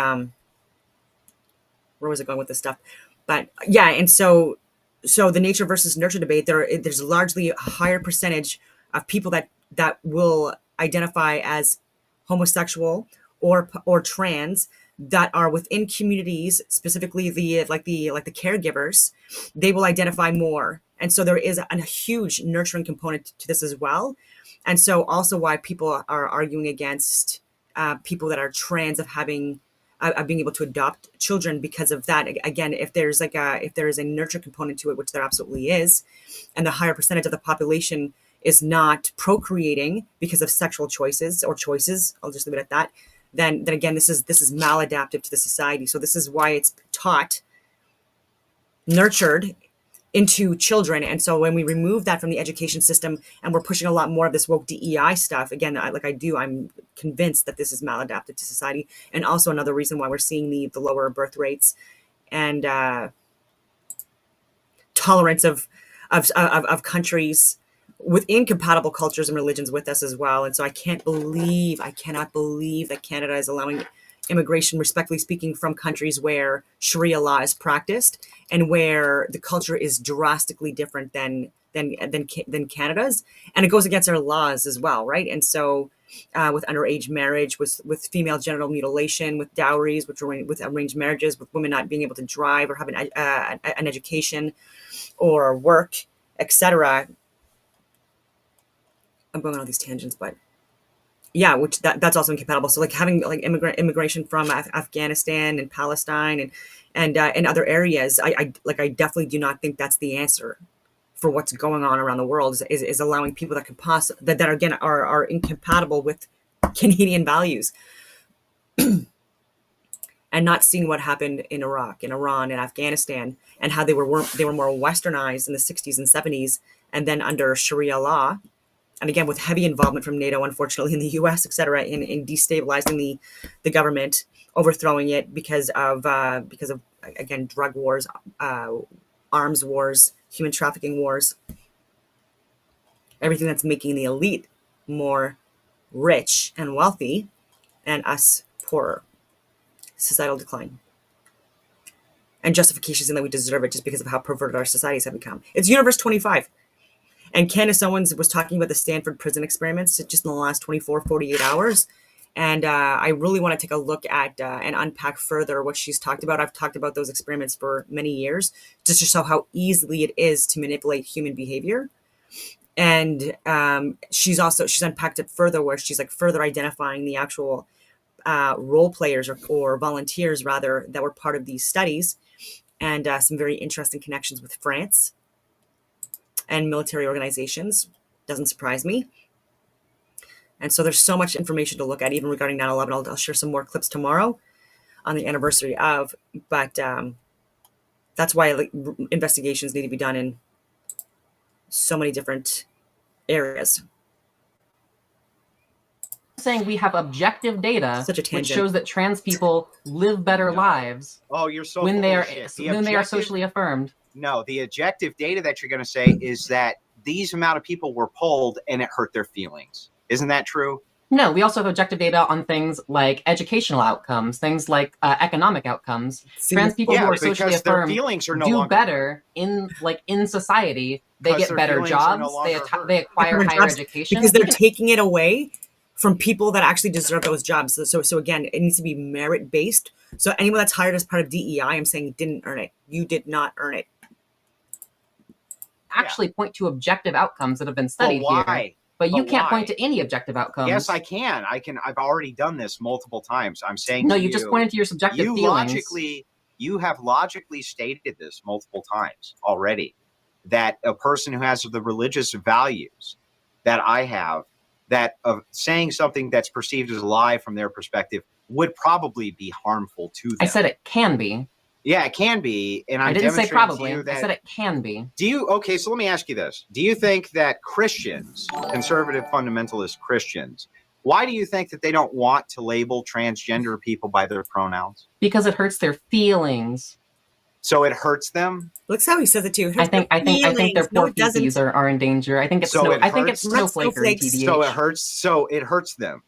where was it going with this stuff? But yeah, and so the nature versus nurture debate, there's largely a higher percentage of people that will identify as homosexual or trans that are within communities, specifically the caregivers, they will identify more. And so there is a huge nurturing component to this as well. And so also why people are arguing against people that are trans of having of being able to adopt children because of that. Again, if there is a nurture component to it, which there absolutely is, and the higher percentage of the population is not procreating because of sexual choices, I'll just leave it at that, then again, this is maladaptive to the society. So this is why it's taught, nurtured into children. And so when we remove that from the education system and we're pushing a lot more of this woke DEI stuff, again, I'm convinced that this is maladaptive to society. And also another reason why we're seeing the lower birth rates and tolerance of countries with incompatible cultures and religions with us as well. And so I cannot believe that Canada is allowing immigration, respectfully speaking, from countries where Sharia law is practiced and where the culture is drastically different than Canada's, and it goes against our laws as well, right? And so with underage marriage, with female genital mutilation, with dowries, with arranged marriages, with women not being able to drive or have an education or work, etc. I'm going on all these tangents, but yeah, which that's also incompatible. So like having like immigration from Afghanistan and Palestine and other areas, I definitely do not think that's the answer for what's going on around the world, is allowing people that could that again are incompatible with Canadian values. And not seeing what happened in Iraq, in Iran, in Afghanistan, and how they were more westernized in the 60s and 70s, and then under Sharia law, and again with heavy involvement from NATO, unfortunately, in the U.S., etc., in destabilizing the government, overthrowing it because of again drug wars, arms wars, human trafficking wars, everything that's making the elite more rich and wealthy, and us poorer. Societal decline. And justifications in that we deserve it just because of how perverted our societies have become. It's Universe 25. And Candace Owens was talking about the Stanford prison experiments just in the last 48 hours. And I really want to take a look at and unpack further what she's talked about. I've talked about those experiments for many years, just to show how easily it is to manipulate human behavior. And she's unpacked it further, where she's like further identifying the actual role players or volunteers rather that were part of these studies, and some very interesting connections with France and military organizations. Doesn't surprise me. And so there's so much information to look at, even regarding 9/11. I'll share some more clips tomorrow on the anniversary of, but that's why investigations need to be done in so many different areas. Saying we have objective data Such a which tangent. shows that trans people live better lives Oh, you're so when they are bullshit. when they are socially affirmed. No, the objective data that you're going to say is that these amount of people were polled and it hurt their feelings. Isn't that true? No, we also have objective data on things like educational outcomes, things like economic outcomes. Trans people who are socially because their affirmed feelings are no do longer better in society. They Because get their better feelings are no jobs. longer hurt. They acquire Different higher jobs, education. because they're taking it away from people that actually deserve those jobs. So again, it needs to be merit based. So anyone that's hired as part of DEI, I'm saying, didn't earn it. You did not earn it. Actually point to objective outcomes that have been But studied why? here. But you But can't why? point to any objective outcomes. Yes, I can. I've already done this multiple times. I'm saying No, to you just pointed to your subjective feelings. You have logically stated this multiple times already, that a person who has the religious values that I have, that of saying something that's perceived as a lie from their perspective would probably be harmful to them. I said it can be. Yeah, it can be, and I'm I didn't say demonstrating probably. to you that. I said it can be. Okay, so let me ask you this. Do you think that Christians, conservative fundamentalist Christians, why do you think that they don't want to label transgender people by their pronouns? Because it hurts their feelings. So it hurts them? Looks how he says it too. I think their No, poor it doesn't. feces are in danger. I think it's So it I think it's hurts? Not snowflakery, snowflakes. TBH. So it hurts them.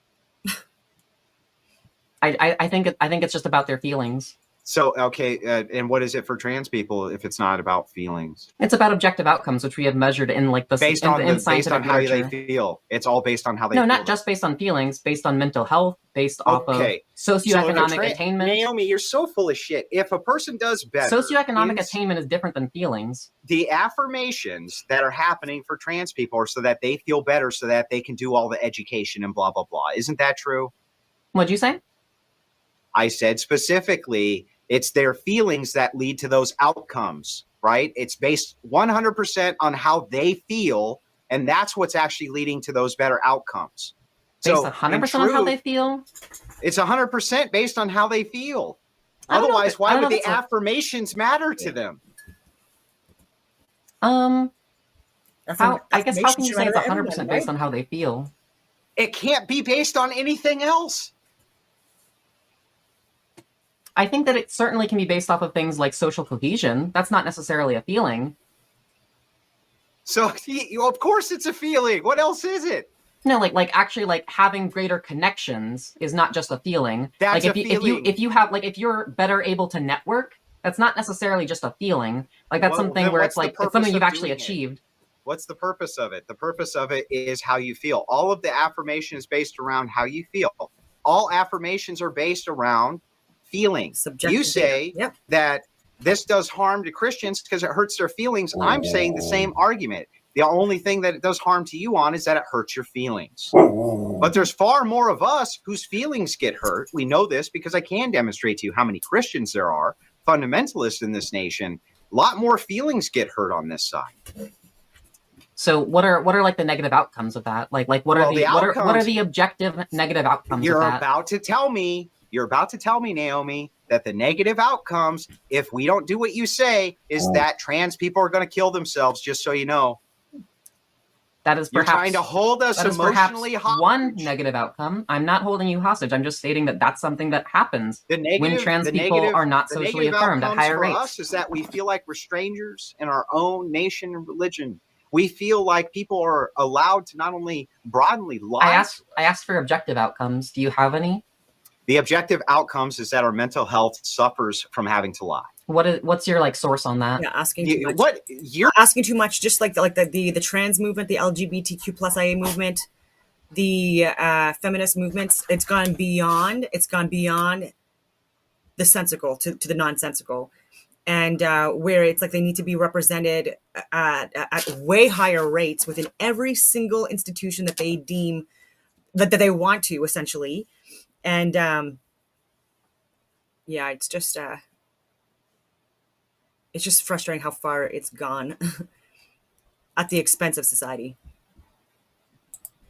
I think it's just about their feelings. So, okay, and what is it for trans people if it's not about feelings? It's about objective outcomes, which we have measured in like the Based on in based scientific on how they literature. feel. It's all based on how they No, feel. not just based on feelings, based on mental health, based off of Okay. socioeconomic attainment. Naomi, you're so full of shit. If a person does better, Socioeconomic attainment is different than feelings. the affirmations that are happening for trans people are so that they feel better, so that they can do all the education and blah, blah, blah. Isn't that true? What'd you say? I said specifically, it's their feelings that lead to those outcomes, right? It's based 100% on how they feel, and that's what's actually leading to those better outcomes. Based So, 100% on how they feel? It's 100% based on how they feel. I don't know Otherwise, if why I don't would know the if it's a- affirmations matter to them? I guess how can you Affirmation say it's should matter to 100% everyone, based right? on how they feel? It can't be based on anything else. I think that it certainly can be based off of things like social cohesion. That's not necessarily a feeling. So, of course it's a feeling. What else is it? No, like actually like having greater connections is not just a feeling. That's like a feeling. if you're better able to network, that's not necessarily just a feeling. Like that's Well, something then where what's it's the like it's purpose something of you've actually doing it? achieved. What's the purpose of it? The purpose of it is how you feel. All of the affirmation is based around how you feel. All affirmations are based around feelings. Subjective You say data. Yep. that this does harm to Christians because it hurts their feelings. I'm saying the same argument. The only thing that it does harm to you on is that it hurts your feelings. But there's far more of us whose feelings get hurt. We know this because I can demonstrate to you how many Christians there are, fundamentalists in this nation. A lot more feelings get hurt on this side. So what are like the negative outcomes of that? Like what Well, are the what are outcomes- the objective negative outcomes You're of that? about to tell me, Naomi, that the negative outcomes, if we don't do what you say, is that trans people are going to kill themselves, just so you know. That is You're perhaps trying to hold us that is perhaps emotionally hostage. one negative outcome. I'm not holding you hostage. I'm just stating that that's something that happens when trans people are not the socially negative affirmed at outcomes higher for rates. us is that we feel like we're strangers in our own nation and religion. We feel like people are allowed to not only broadly lie. I asked for objective outcomes. Do you have any? The objective outcomes is that our mental health suffers from having to lie. What's your like source on that? Yeah, asking too much. What you're Asking too much, just like the trans movement, the LGBTQ plus IA movement, the feminist movements. It's gone beyond the sensical to the nonsensical, and where it's like they need to be represented at way higher rates within every single institution that they deem that they want to, essentially. And yeah, it's just frustrating how far it's gone at the expense of society.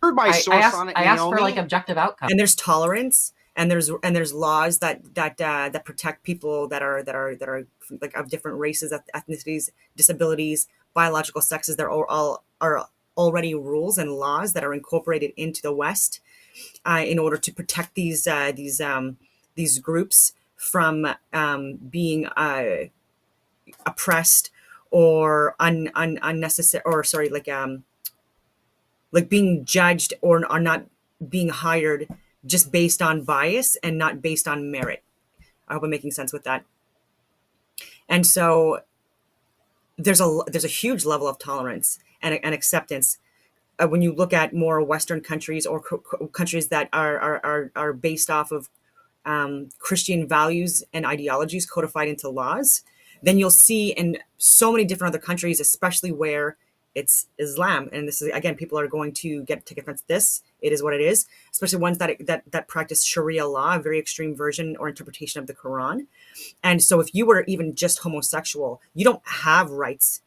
heard my source on it, I asked for Naomi. like objective outcomes. And there's tolerance, and there's laws that protect people that are like of different races, ethnicities, disabilities, biological sexes. There are already rules and laws that are incorporated into the West in order to protect these groups from being oppressed or unnecessary, or sorry, like being judged or are not being hired just based on bias and not based on merit. I hope I'm making sense with that. And so there's a huge level of tolerance and acceptance when you look at more Western countries or countries that are based off of Christian values and ideologies codified into laws. Then you'll see in so many different other countries, especially where it's Islam, and this is again, people are going to take offense to this. It is what it is, especially ones that practice Sharia law, a very extreme version or interpretation of the Quran. And so, if you were even just homosexual, you don't have rights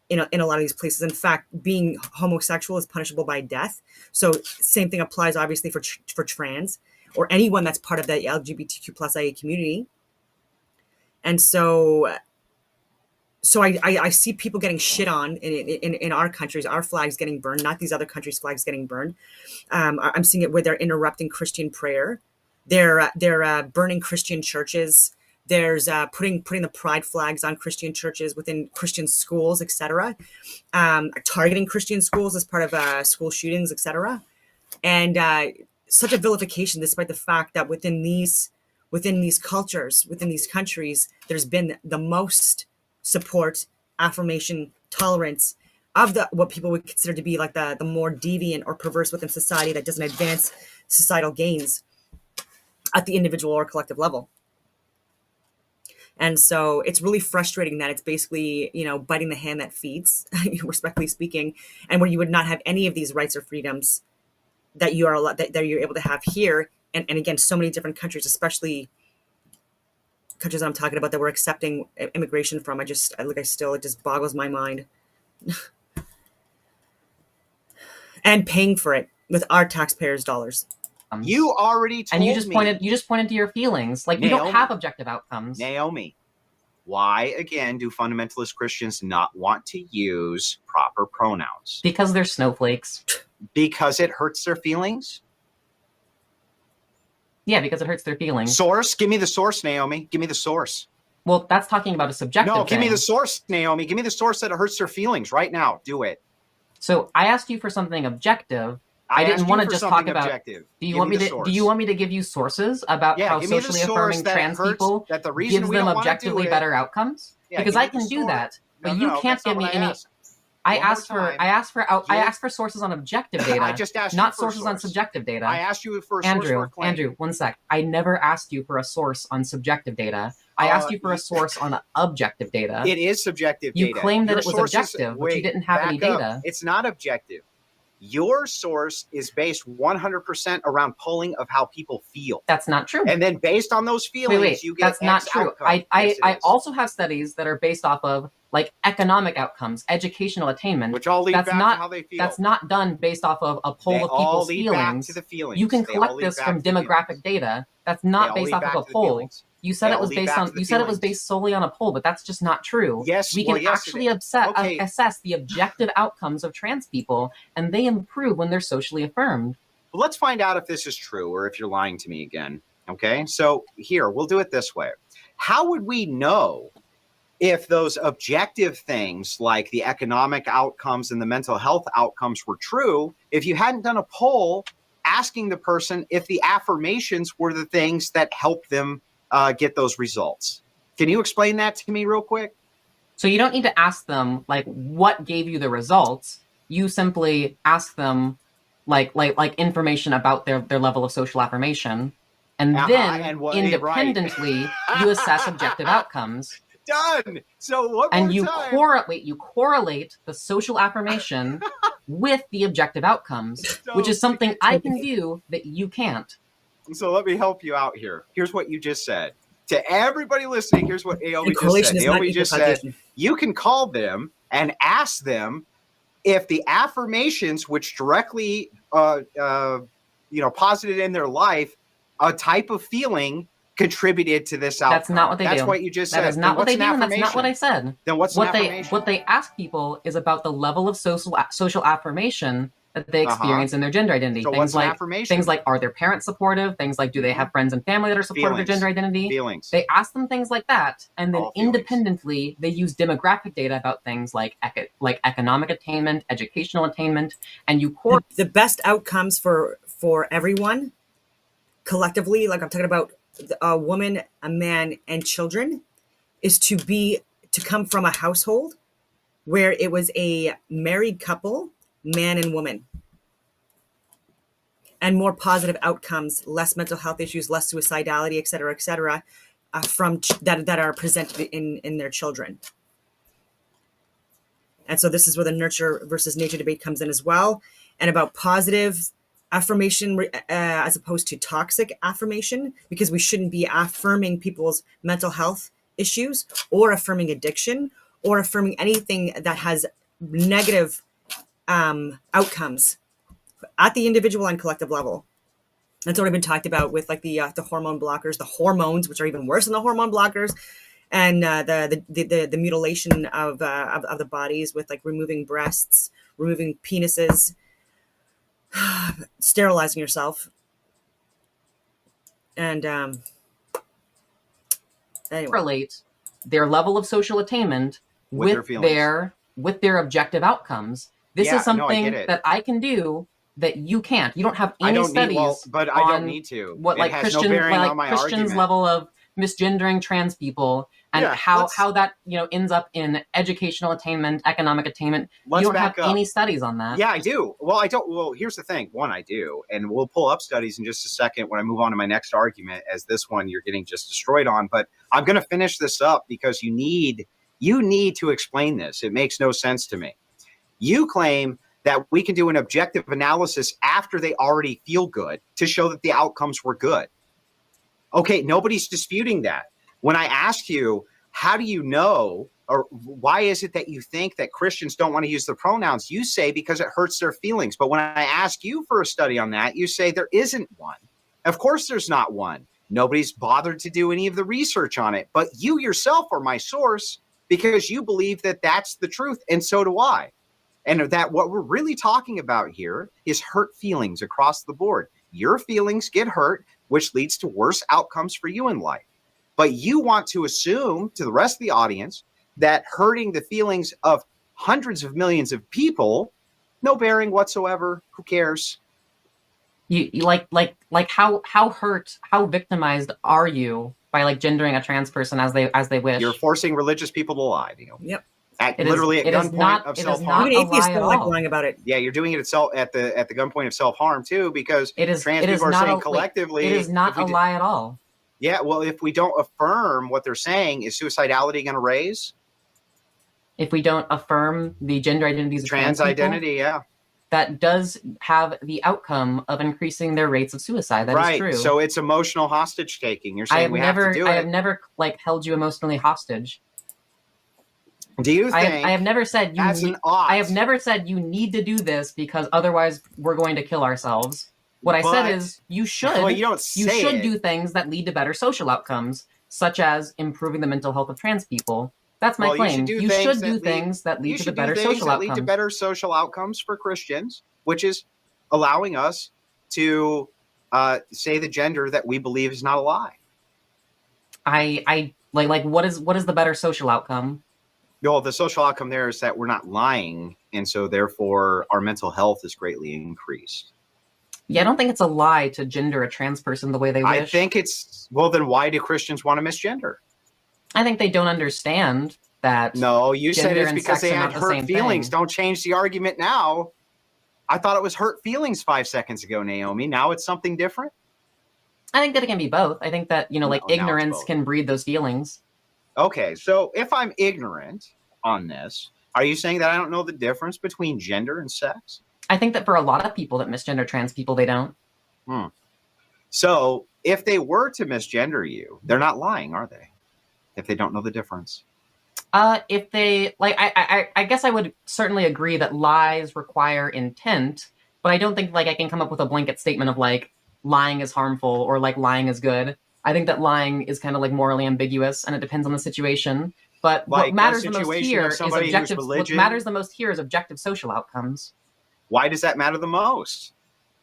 in a lot of these places. In fact, being homosexual is punishable by death. So, same thing applies obviously for trans or anyone that's part of the LGBTQ plus IA community. And so I see people getting shit on in our countries, our flags getting burned, not these other countries' flags getting burned. I'm seeing it where they're interrupting Christian prayer. They're burning Christian churches. There's putting the pride flags on Christian churches within Christian schools, etc. Targeting Christian schools as part of school shootings, etc. And such a vilification, despite the fact that within these within these cultures, within these countries, there's been the most support, affirmation, tolerance of the what people would consider to be like the more deviant or perverse within society that doesn't advance societal gains at the individual or collective level. And so it's really frustrating that it's basically, biting the hand that feeds, respectfully speaking, and where you would not have any of these rights or freedoms that you are that you're able to have here. And again, so many different countries, especially countries I'm talking about that we're accepting immigration from. It just boggles my mind. And paying for it with our taxpayers' dollars. You already told and you me. just pointed to your feelings. Like, you don't have objective outcomes. Naomi, why again do fundamentalist Christians not want to use proper pronouns? Because they're snowflakes. Because it hurts their feelings? Yeah, because it hurts their feelings. Source? Give me the source, Naomi. Give me the source. Well, that's talking about a subjective thing. No, give me the source, Naomi. Give me the source that it hurts their feelings right now. Do it. So I asked you for something objective. I didn't want to just talk about. Objective. Do you want me to give you sources about how socially affirming trans people gives them objectively better outcomes? Because I can do that, but you can't give me any. I asked for sources on objective data. I just asked not you for sources on subjective data. I asked you for a source for a claim. Andrew, one sec. I never asked you for a source on subjective data. I asked you for a source on objective data. It is subjective data. You claimed that it was objective, but you didn't have any data. It's not objective. Your source is based 100% around polling of how people feel. That's not true. And then based on those feelings, you get that's not X true. outcome. I also have studies that are based off of like economic outcomes, educational attainment. Which all lead back to how they feel. That's not done based off of a poll of people's feelings. Back to the feelings. You can collect this from demographic data. That's not based off of a poll. You said it was based on. You said it was based solely on a poll, but that's just not true. Yes, we can actually assess the objective outcomes of trans people, and they improve when they're socially affirmed. Well, let's find out if this is true or if you're lying to me again. Okay, so here we'll do it this way. How would we know if those objective things like the economic outcomes and the mental health outcomes were true if you hadn't done a poll asking the person if the affirmations were the things that helped them get those results? Can you explain that to me real quick? So you don't need to ask them like what gave you the results. You simply ask them like information about their level of social affirmation, and then independently you assess objective outcomes. Done. So what? And you correlate the social affirmation with the objective outcomes, which is something I can do that you can't. So let me help you out here. Here's what you just said. To everybody listening, here's what Naomi just said. Naomi just said, you can call them and ask them if the affirmations which directly posited in their life a type of feeling contributed to this outcome. That's not what they do. That's what you just said. That is not what they do, and that's not what I said. Then what's an affirmation? What they ask people is about the level of social affirmation that they experience in their gender identity. So things like are their parents supportive? Things like do they have friends and family that are supportive of their gender identity? Feelings. They ask them things like that, and then independently they use demographic data about things like economic attainment, educational attainment, and you the best outcomes for everyone collectively. Like I'm talking about a woman, a man, and children, is to come from a household where it was a married couple, man and woman, and more positive outcomes, less mental health issues, less suicidality, et cetera, from that are presented in their children. And so this is where the nurture versus nature debate comes in as well, and about positive affirmation as opposed to toxic affirmation, because we shouldn't be affirming people's mental health issues or affirming addiction or affirming anything that has negative outcomes at the individual and collective level. That's already been talked about with like the hormone blockers, the hormones, which are even worse than the hormone blockers, and the mutilation of the bodies with like removing breasts, removing penises, sterilizing yourself, and anyway. Relate their level of social attainment with their objective outcomes. This is something that I can do that you can't. You don't have I any don't studies need, but I don't on need to. what It like has Christian no bearing like on my Christians' argument. level of misgendering trans people and Yeah, how that ends up in educational attainment, economic attainment. You Let's don't have back up. any studies on that. Yeah, I do. Well, I don't. Well, here's the thing. One, I do. And we'll pull up studies in just a second when I move on to my next argument, as this one you're getting just destroyed on. But I'm going to finish this up because you need to explain this. It makes no sense to me. You claim that we can do an objective analysis after they already feel good to show that the outcomes were good. Okay, nobody's disputing that. When I ask you, how do you know, or why is it that you think that Christians don't want to use the pronouns? You say because it hurts their feelings. But when I ask you for a study on that, you say there isn't one. Of course there's not one. Nobody's bothered to do any of the research on it. But you yourself are my source because you believe that that's the truth, and so do I. And that what we're really talking about here is hurt feelings across the board. Your feelings get hurt, which leads to worse outcomes for you in life. But you want to assume to the rest of the audience that hurting the feelings of hundreds of millions of people, no bearing whatsoever. Who cares? You like how hurt, how victimized are you by like gendering a trans person as they wish? You're forcing religious people to lie. Yep. Literally at gunpoint of self-harm. Even atheists lie don't at like all. lying about it. Yeah, you're doing it at the gunpoint of self-harm too, because trans it is people are not saying a- collectively. It is not a lie at all. Yeah, well, if we don't affirm what they're saying, is suicidality going to raise? If we don't affirm the gender identities of Trans people, identity, yeah. that does have the outcome of increasing their rates of suicide. That is Right. true. So it's emotional hostage taking. You're I saying have we never, have to do I it. have never like held you emotionally hostage. Do you think I have never said you. as an ought? I have never said you need to do this because otherwise we're going to kill ourselves. What I said But- is you should. Well, you don't You say should it. do things that lead to better social outcomes, such as improving the mental health of trans people. That's my Well, claim. You should do things that you lead to should the better do things social that outcomes. lead to better social outcomes for Christians, which is allowing us to say the gender that we believe is not a lie. I like what is the better social outcome? Well, the social outcome there is that we're not lying, and so therefore our mental health is greatly increased. Yeah, I don't think it's a lie to gender a trans person the way they wish. I think it's, well, then why do Christians want to misgender? I think they don't understand that. No, you said gender it's and because sex they are had not the hurt same feelings. thing. Don't change the argument now. I thought it was hurt feelings 5 seconds ago, Naomi. Now it's something different? I think that it can be both. I think that, No, now it's ignorance both. can breed those feelings. Okay, so if I'm ignorant on this, are you saying that I don't know the difference between gender and sex? I think that for a lot of people that misgender trans people, they don't. So if they were to misgender you, they're not lying, are they? If they don't know the difference. If they I guess I would certainly agree that lies require intent, but I don't think I can come up with a blanket statement of lying is harmful or lying is good. I think that lying is kind of morally ambiguous, and it depends on the situation. But what matters the most here is objective. What matters the most here is objective social outcomes. Why does that matter the most?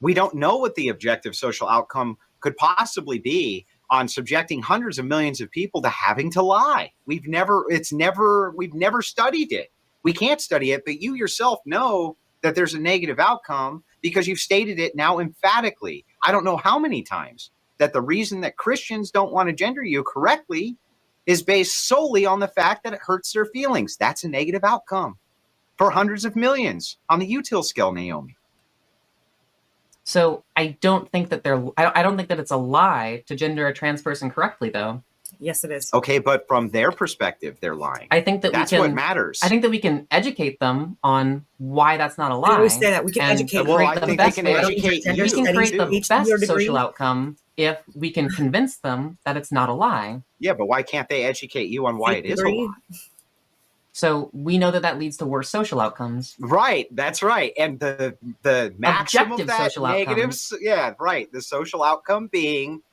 We don't know what the objective social outcome could possibly be on subjecting hundreds of millions of people to having to lie. We've never studied it. We can't study it, but you yourself know that there's a negative outcome because you've stated it now emphatically. I don't know how many times that the reason that Christians don't want to gender you correctly is based solely on the fact that it hurts their feelings. That's a negative outcome for hundreds of millions on the util scale, Naomi. So I don't think that I don't think that it's a lie to gender a trans person correctly, though. Yes, it is. Okay, but from their perspective, they're lying. I think that that's what matters. I think that we can educate them on why that's not a lie. I always say that we can educate. Well, I think they can educate you. We can create the best degree. social outcome if we can convince them that it's not a lie. Yeah, but why can't they educate you on why it is a lie? So we know that leads to worse social outcomes. Right, that's right. And the maximum Objective of that social negatives, yeah, right. The social outcome being,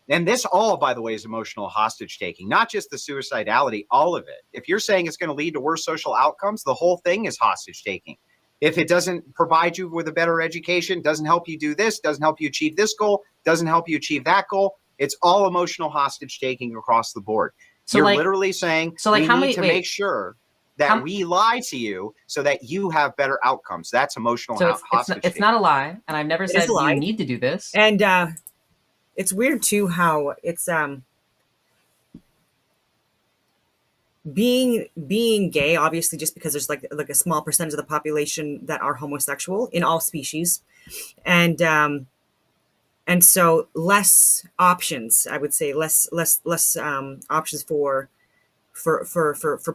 and this all, by the way, is emotional hostage taking, not just the suicidality, all of it. If you're saying it's going to lead to worse social outcomes, the whole thing is hostage taking. If it doesn't provide you with a better education, doesn't help you do this, doesn't help you achieve this goal, doesn't help you achieve that goal, it's all emotional hostage taking across the board. So you're literally saying we need to make sure that we lie to you so that you have better outcomes. That's emotional So hostage. it's not a lie, and I've never said you need to do this. And it's weird too how it's being gay, obviously, just because there's like a small percentage of the population that are homosexual in all species, and so less options, I would say, less options for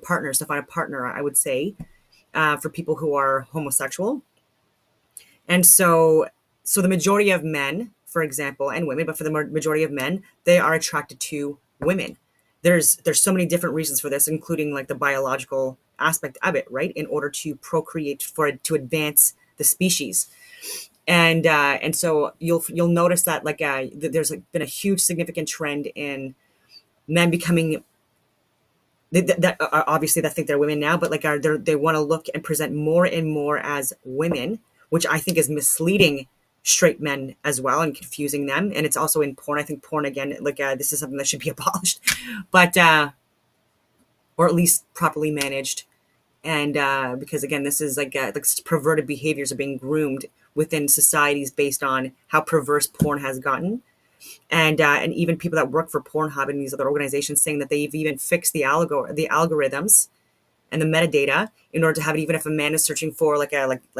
partners, to find a partner, I would say, for people who are homosexual. And so the majority of men, for example, and women, but for the majority of men, they are attracted to women. There's so many different reasons for this, including like the biological aspect of it, right? In order to procreate, for it to advance the species. And so you'll notice that like there's been a huge significant trend in men becoming that obviously that think they're women now, but like they want to look and present more and more as women, which I think is misleading straight men as well and confusing them. And it's also in porn. I think porn, again, like this is something that should be abolished, but or at least properly managed. And because again, this is like perverted behaviors are being groomed within societies based on how perverse porn has gotten. And even people that work for Pornhub and these other organizations saying that they've even fixed the algorithms and the metadata in order to have it, even if a man is searching for like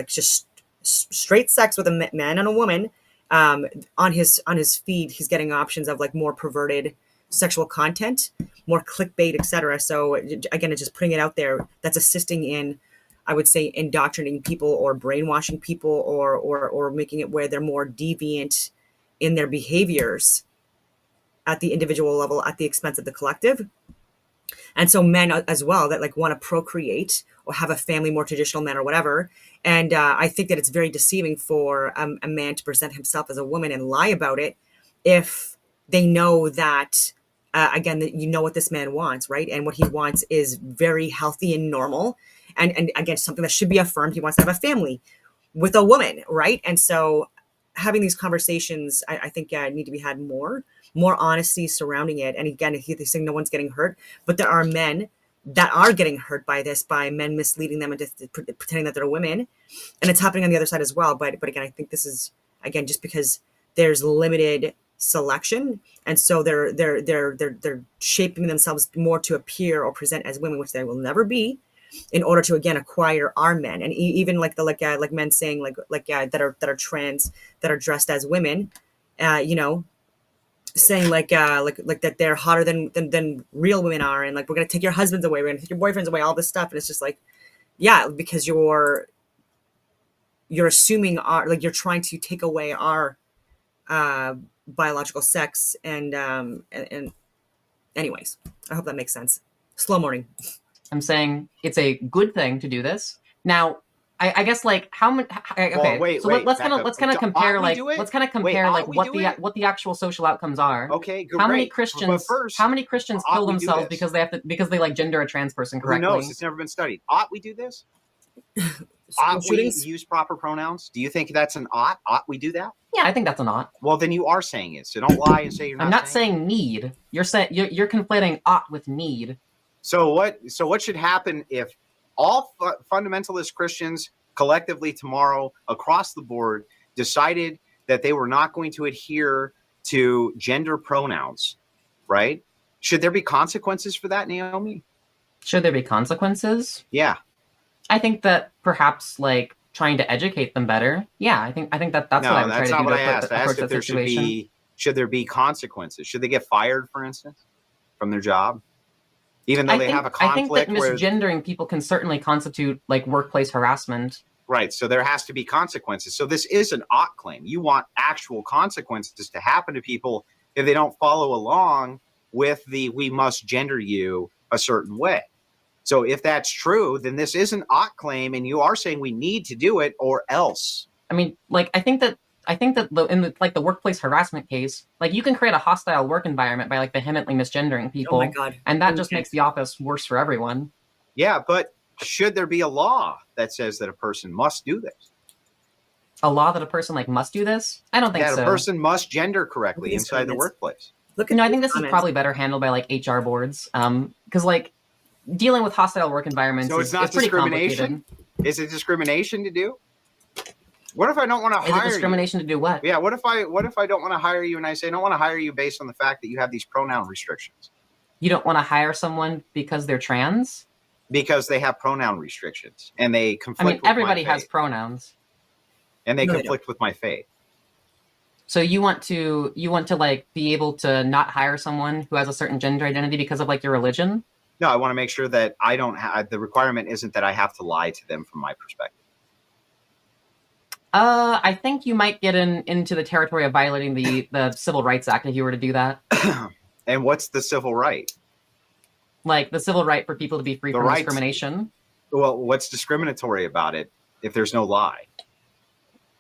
just straight sex with a man and a woman, on his feed, he's getting options of like more perverted sexual content, more clickbait, etc. So again, it's just putting it out there that's assisting in, I would say, indoctrinating people or brainwashing people or making it where they're more deviant in their behaviors at the individual level at the expense of the collective. And so men as well that like want to procreate or have a family, more traditional men or whatever. And I think that it's very deceiving for a man to present himself as a woman and lie about it if they know that, again, that you know what this man wants, right? And what he wants is very healthy and normal. And again, something that should be affirmed. He wants to have a family with a woman, right? And so having these conversations, I think need to be had more honesty surrounding it. And again, he's saying no one's getting hurt, but there are men that are getting hurt by this, by men misleading them into pretending that they're women, and it's happening on the other side as well. But again, I think this is again just because there's limited selection, and so they're shaping themselves more to appear or present as women, which they will never be, in order to again acquire our men. And even like like men saying that are trans, that are dressed as women, saying like that they're hotter than real women are, and like we're gonna take your husbands away, we're gonna take your boyfriends away, all this stuff. And it's just like, yeah, because you're assuming our, like, you're trying to take away our biological sex. And anyways, I hope that makes sense. Slow morning. I'm saying it's a good thing to do this. Now, I guess like how many? Okay, Well, wait, so wait, let's back kind up. of compare Ought we like do it? let's kind of Wait, compare like ought we what do the it? what the actual social outcomes are. Okay, How many great. Christians? But first, how many Christians ought kill we do themselves this? because they like gender a trans person Who correctly? knows? It's never been studied. Ought we do this? Ought we Shootings? use proper pronouns? Do you think that's an ought? Ought we do that? Yeah, I think that's a not. Well, then you are saying it. So don't lie and say you're not. I'm not saying saying need. You're saying you're conflating ought with need. So what should happen if all fundamentalist Christians collectively tomorrow across the board decided that they were not going to adhere to gender pronouns, right? Should there be consequences for that, Naomi? Should there be consequences? Yeah. I think that perhaps like trying to educate them better. Yeah, I think that's what I would try to do. No, that's not what I to asked. I approach asked if that there situation. should there be consequences? Should they get fired, for instance, from their job? Even though they have a conflict. I think that misgendering people can certainly constitute like workplace harassment. Right. So there has to be consequences. So this is an ought claim. You want actual consequences to happen to people if they don't follow along with the we must gender you a certain way. So if that's true, then this is an ought claim, and you are saying we need to do it or else. I mean, like I think that in the workplace harassment case, like you can create a hostile work environment by like vehemently misgendering people. Oh my God. And that just makes the office worse for everyone. Yeah, but should there be a law that says that a person must do this? A law that a person like must do this? I don't think so. That a person must gender correctly inside the workplace. Look at I think this comments. is probably better handled by like HR boards. Because like dealing with hostile work environments So it's not is pretty discrimination? complicated. Is it discrimination to do? What if I don't want to Is it hire discrimination to do what? you? Yeah, what if I don't want to hire you and I say I don't want to hire you based on the fact that you have these pronoun restrictions? You don't want to hire someone because they're trans? Because they have pronoun restrictions and they conflict I mean, with everybody my has faith. pronouns. And they No, they conflict with my faith. So you want to like be able to not hire someone who has a certain gender identity because of like your religion? No, I want to make sure that I don't have the requirement isn't that I have to lie to them from my perspective. I think you might get into the territory of violating the Civil Rights Act if you were to do that. And what's the civil right? Like the civil right for people to be free The from right- discrimination. Well, what's discriminatory about it if there's no lie?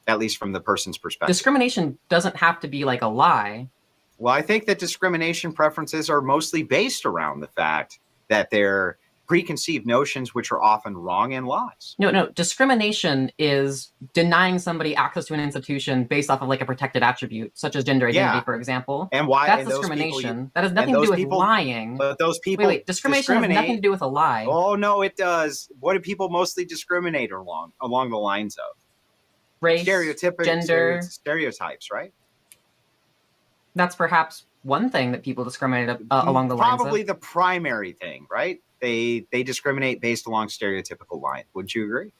At least from the person's perspective. Discrimination doesn't have to be like a lie. Well, I think that discrimination preferences are mostly based around the fact that they're preconceived notions which are often wrong and lies. No. Discrimination is denying somebody access to an institution based off of like a protected attribute, such as gender identity, Yeah. for example. And why? That's and those discrimination. people, that has nothing to those do with people- lying. but those people Wait. Discrimination has nothing to do with a lie. Oh no, it does. What do people mostly discriminate along the lines of? Race, gender. Stereotypes, right? That's perhaps one thing that people discriminate along the lines of. Probably the primary thing, right? They discriminate based along stereotypical lines. Wouldn't you agree?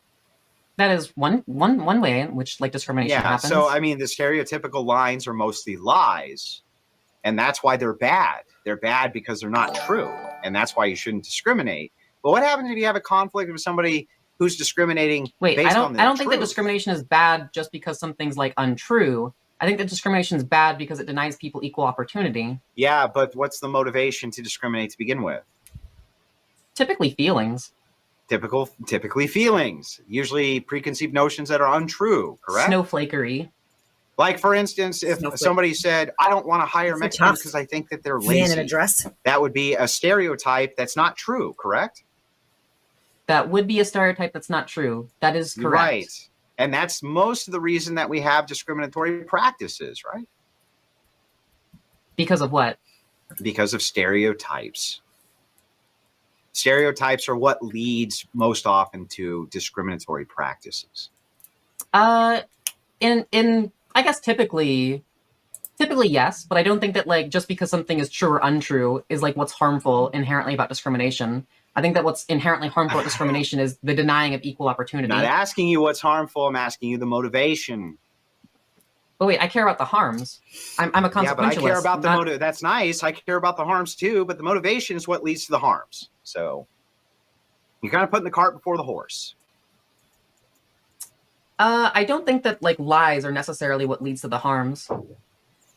That is one way in which like discrimination happens. So I mean, the stereotypical lines are mostly lies, and that's why they're bad. They're bad because they're not true, and that's why you shouldn't discriminate. But what happens if you have a conflict with somebody who's discriminating Wait, based I on don't the think that truth? discrimination is bad just because something's like untrue. I think that discrimination is bad because it denies people equal opportunity. Yeah, but what's the motivation to discriminate to begin with? Typically feelings. Typically feelings, usually preconceived notions that are untrue, correct? Snowflakery. Like, for instance, if Snowflake. somebody said, I don't want to hire It's a Mexicans tough because I think that they're Man in a lazy, dress. that would be a stereotype that's not true, correct? That would be a stereotype that's not true. That is correct. Right. And that's most of the reason that we have discriminatory practices, right? Because of what? Because of stereotypes. Stereotypes are what leads most often to discriminatory practices. In I guess typically yes, but I don't think that like just because something is true or untrue is like what's harmful inherently about discrimination. I think that what's inherently harmful about discrimination is the denying of equal opportunity. I'm not asking you what's harmful, I'm asking you the motivation. But wait, I care about the harms. I'm a consequentialist. Yeah, but I care about the not- motive. That's nice. I care about the harms too, but the motivation is what leads to the harms. So you're kind of putting the cart before the horse. I don't think that like lies are necessarily what leads to the harms.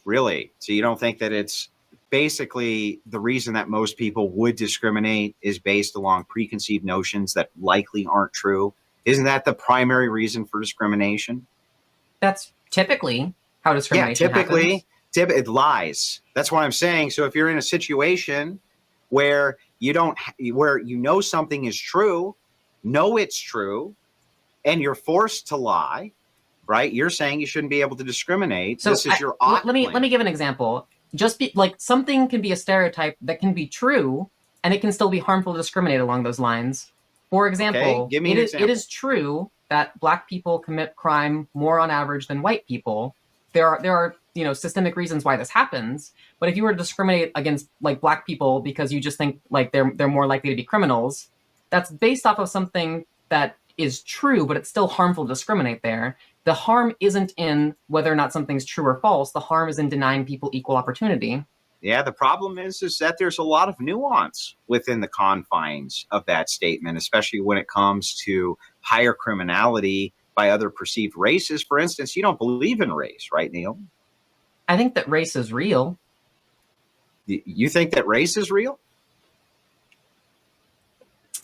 Really? So you don't think that it's basically the reason that most people would discriminate is based along preconceived notions that likely aren't true? Isn't that the primary reason for discrimination? That's typically how discrimination typically, happens. it lies. That's what I'm saying. So if you're in a situation where where you know something is true, know it's true, and you're forced to lie, right? You're saying you shouldn't be able to discriminate. So this is your ought let me claim. give an example. Just be like something can be a stereotype that can be true, and it can still be harmful to discriminate along those lines. For example, Okay, give me an it example. is true that Black people commit crime more on average than white people. There are systemic reasons why this happens. But if you were to discriminate against like Black people because you just think like they're more likely to be criminals, that's based off of something that is true, but it's still harmful to discriminate there. The harm isn't in whether or not something's true or false. The harm is in denying people equal opportunity. Yeah, the problem is that there's a lot of nuance within the confines of that statement, especially when it comes to higher criminality by other perceived races. For instance, you don't believe in race, right, Neil? I think that race is real. You think that race is real?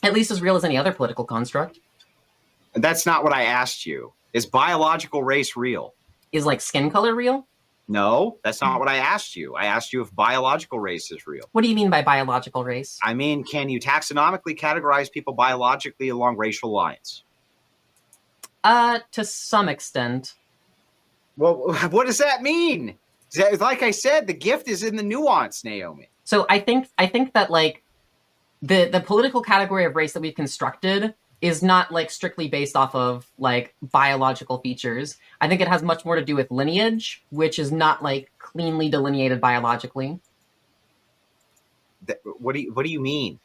At least as real as any other political construct. That's not what I asked you. Is biological race real? Is like skin color real? No, that's not what I asked you. I asked you if biological race is real. What do you mean by biological race? I mean, can you taxonomically categorize people biologically along racial lines? To some extent. Well, what does that mean? Like I said, the gift is in the nuance, Naomi. So I think that like the political category of race that we've constructed is not like strictly based off of like biological features. I think it has much more to do with lineage, which is not like cleanly delineated biologically. What do you mean?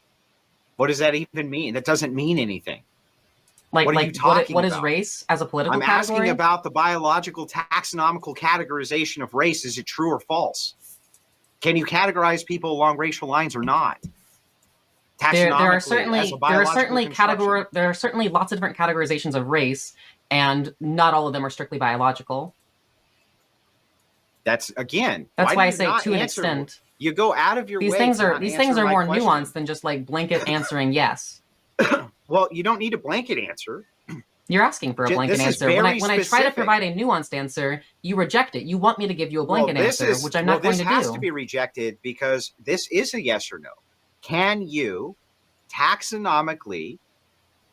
What does that even mean? That doesn't mean anything. Like, what are you talking what is about? race as a political I'm category? asking about the biological taxonomical categorization of race. Is it true or false? Can you categorize people along racial lines or not? There are Taxonomically, certainly lots of different categorizations of race, and not all of them are strictly biological. That's again. That's why I say not to an answer- extent. You go out of your These way. things to are not these answer things are my more question. nuanced than just like blanket answering yes. Well, you don't need a blanket answer. You're asking for a blanket This is answer. When I very try to specific. provide a nuanced answer, you reject it. You want me to give you a blanket answer, which I'm not going to do. This has to be rejected because this is a yes or no. Can you taxonomically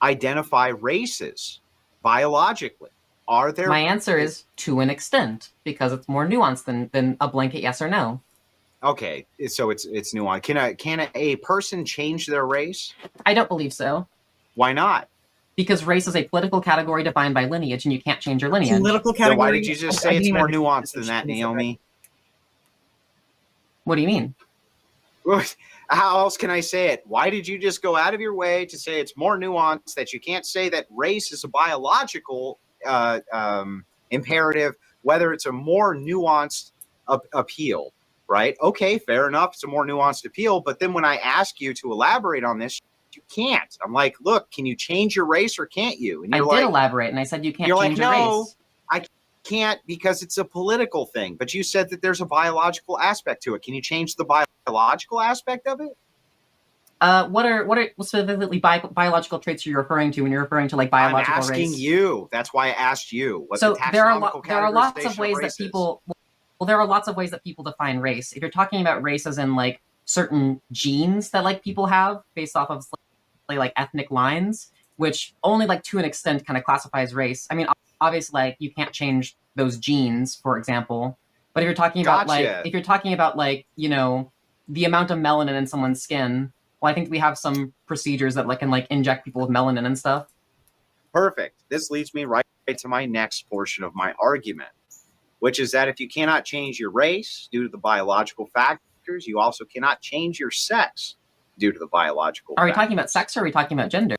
identify races biologically? Are there? My answer is to an extent, because it's more nuanced than a blanket yes or no. Okay, so it's nuanced. Can a person change their race? I don't believe so. Why not? Because race is a political category defined by lineage, and you can't change your lineage. Political category. Then why did you just say it's more nuanced than that, Naomi? What do you mean? How else can I say it? Why did you just go out of your way to say it's more nuanced, that you can't say that race is a biological imperative, whether it's a more nuanced appeal, right? Okay, fair enough. It's a more nuanced appeal. But then when I ask you to elaborate on this, you can't. I'm like, look, can you change your race or can't you? And I you're did elaborate, and I said you can't change your race. I can't because it's a political thing. But you said that there's a biological aspect to it. Can you change the biological aspect of it? What specifically biological traits are you referring to when you're referring to like biological race? I'm asking you. That's why I asked you. What So the there are lots of ways that people. Well, there are lots of ways that people define race. If you're talking about race as in like certain genes that like people have based off of like ethnic lines, which only like to an extent kind of classifies race. I mean, obviously, like you can't change those genes, for example. But if you're talking about you know, the amount of melanin in someone's skin, well, I think we have some procedures that like can like inject people with melanin and stuff. Perfect. This leads me right to my next portion of my argument, which is that if you cannot change your race due to the biological factors, you also cannot change your sex due to the biological factors. Are we talking about sex or are we talking about gender?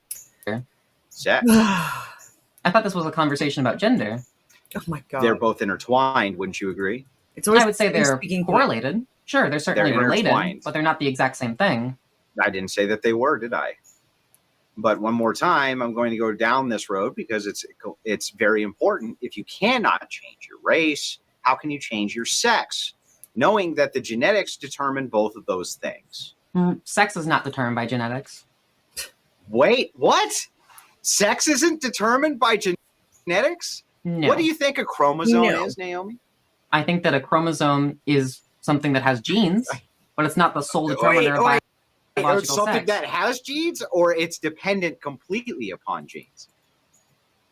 Sex. I thought this was a conversation about gender. Oh my god. They're both intertwined, wouldn't you agree? It's always I would say they're correlated. Sure, they're certainly related, but they're not the exact same thing. I didn't say that they were, did I? But one more time, I'm going to go down this road because it's very important. If you cannot change your race, how can you change your sex? Knowing that the genetics determine both of those things. Sex is not determined by genetics. Wait, what? Sex isn't determined by genetics? No. What do you think a chromosome is, Naomi? I think that a chromosome is something that has genes, but it's not the sole determiner of biological It's something sex. that has genes, or it's dependent completely upon genes?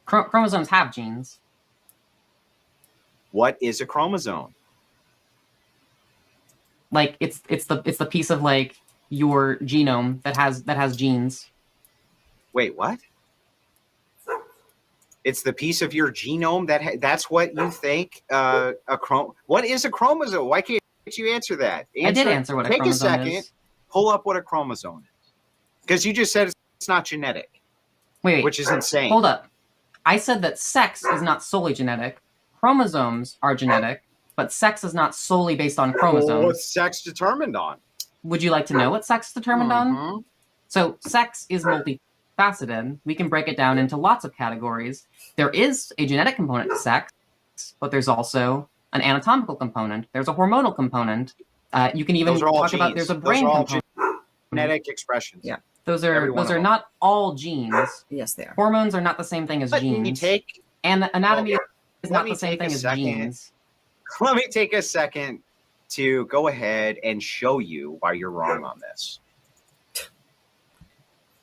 Chromosomes have genes. What is a chromosome? Like it's the piece of like your genome that has genes. Wait, what? It's the piece of your genome that's what you think what is a chromosome? Why can't you answer that? I did answer what a chromosome is. Take a second. Pull up what a chromosome is. Because you just said it's not genetic. Wait. Which is insane. Hold up. I said that sex is not solely genetic. Chromosomes are genetic, but sex is not solely based on chromosomes. Well, what's sex determined on? Would you like to know what sex is determined on? So sex is multifaceted. We can break it down into lots of categories. There is a genetic component to sex, but there's also an anatomical component. There's a hormonal component. You can even talk about there's a brain component. Genetic expressions. Yeah. Those are not all genes. Yes, they are. Hormones are not the same thing as genes. And anatomy is not the same thing as genes. Let me take a second to go ahead and show you why you're wrong on this.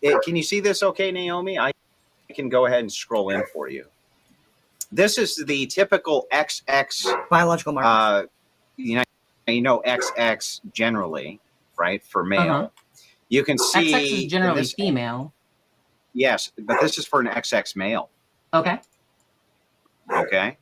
Can you see this okay, Naomi? I can go ahead and scroll in for you. This is the typical XX biological marker. You know XX generally, right? For male. You can see XX is in generally this- female. Yes, but this is for an XX male. Okay. Okay.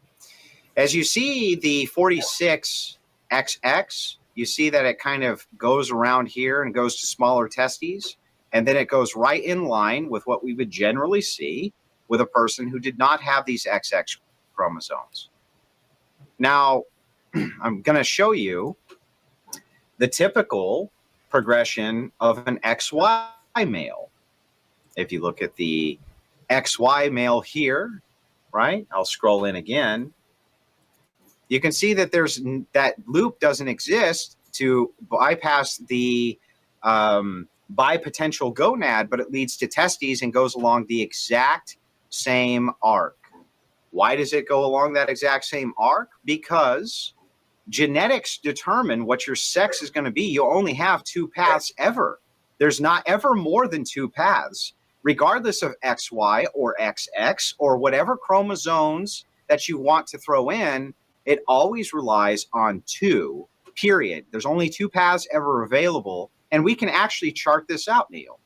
As you see the 46XX, you see that it kind of goes around here and goes to smaller testes, and then it goes right in line with what we would generally see with a person who did not have these XX chromosomes. Now, I'm going to show you the typical progression of an XY male. If you look at the XY male here, right? I'll scroll in again. You can see that that loop doesn't exist to bypass the bipotential gonad, but it leads to testes and goes along the exact same arc. Why does it go along that exact same arc? Because genetics determine what your sex is going to be. You only have two paths ever. There's not ever more than two paths, regardless of XY or XX or whatever chromosomes that you want to throw in. It always relies on two, period. There's only two paths ever available, and we can actually chart this out, Neil.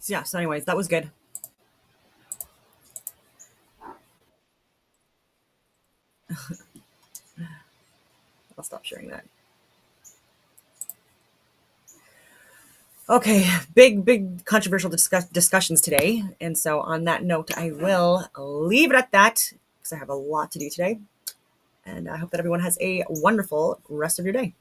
Yeah, so anyways, that was good. I'll stop sharing that. Okay, big controversial discussions today. And so on that note, I will leave it at that because I have a lot to do today. And I hope that everyone has a wonderful rest of your day.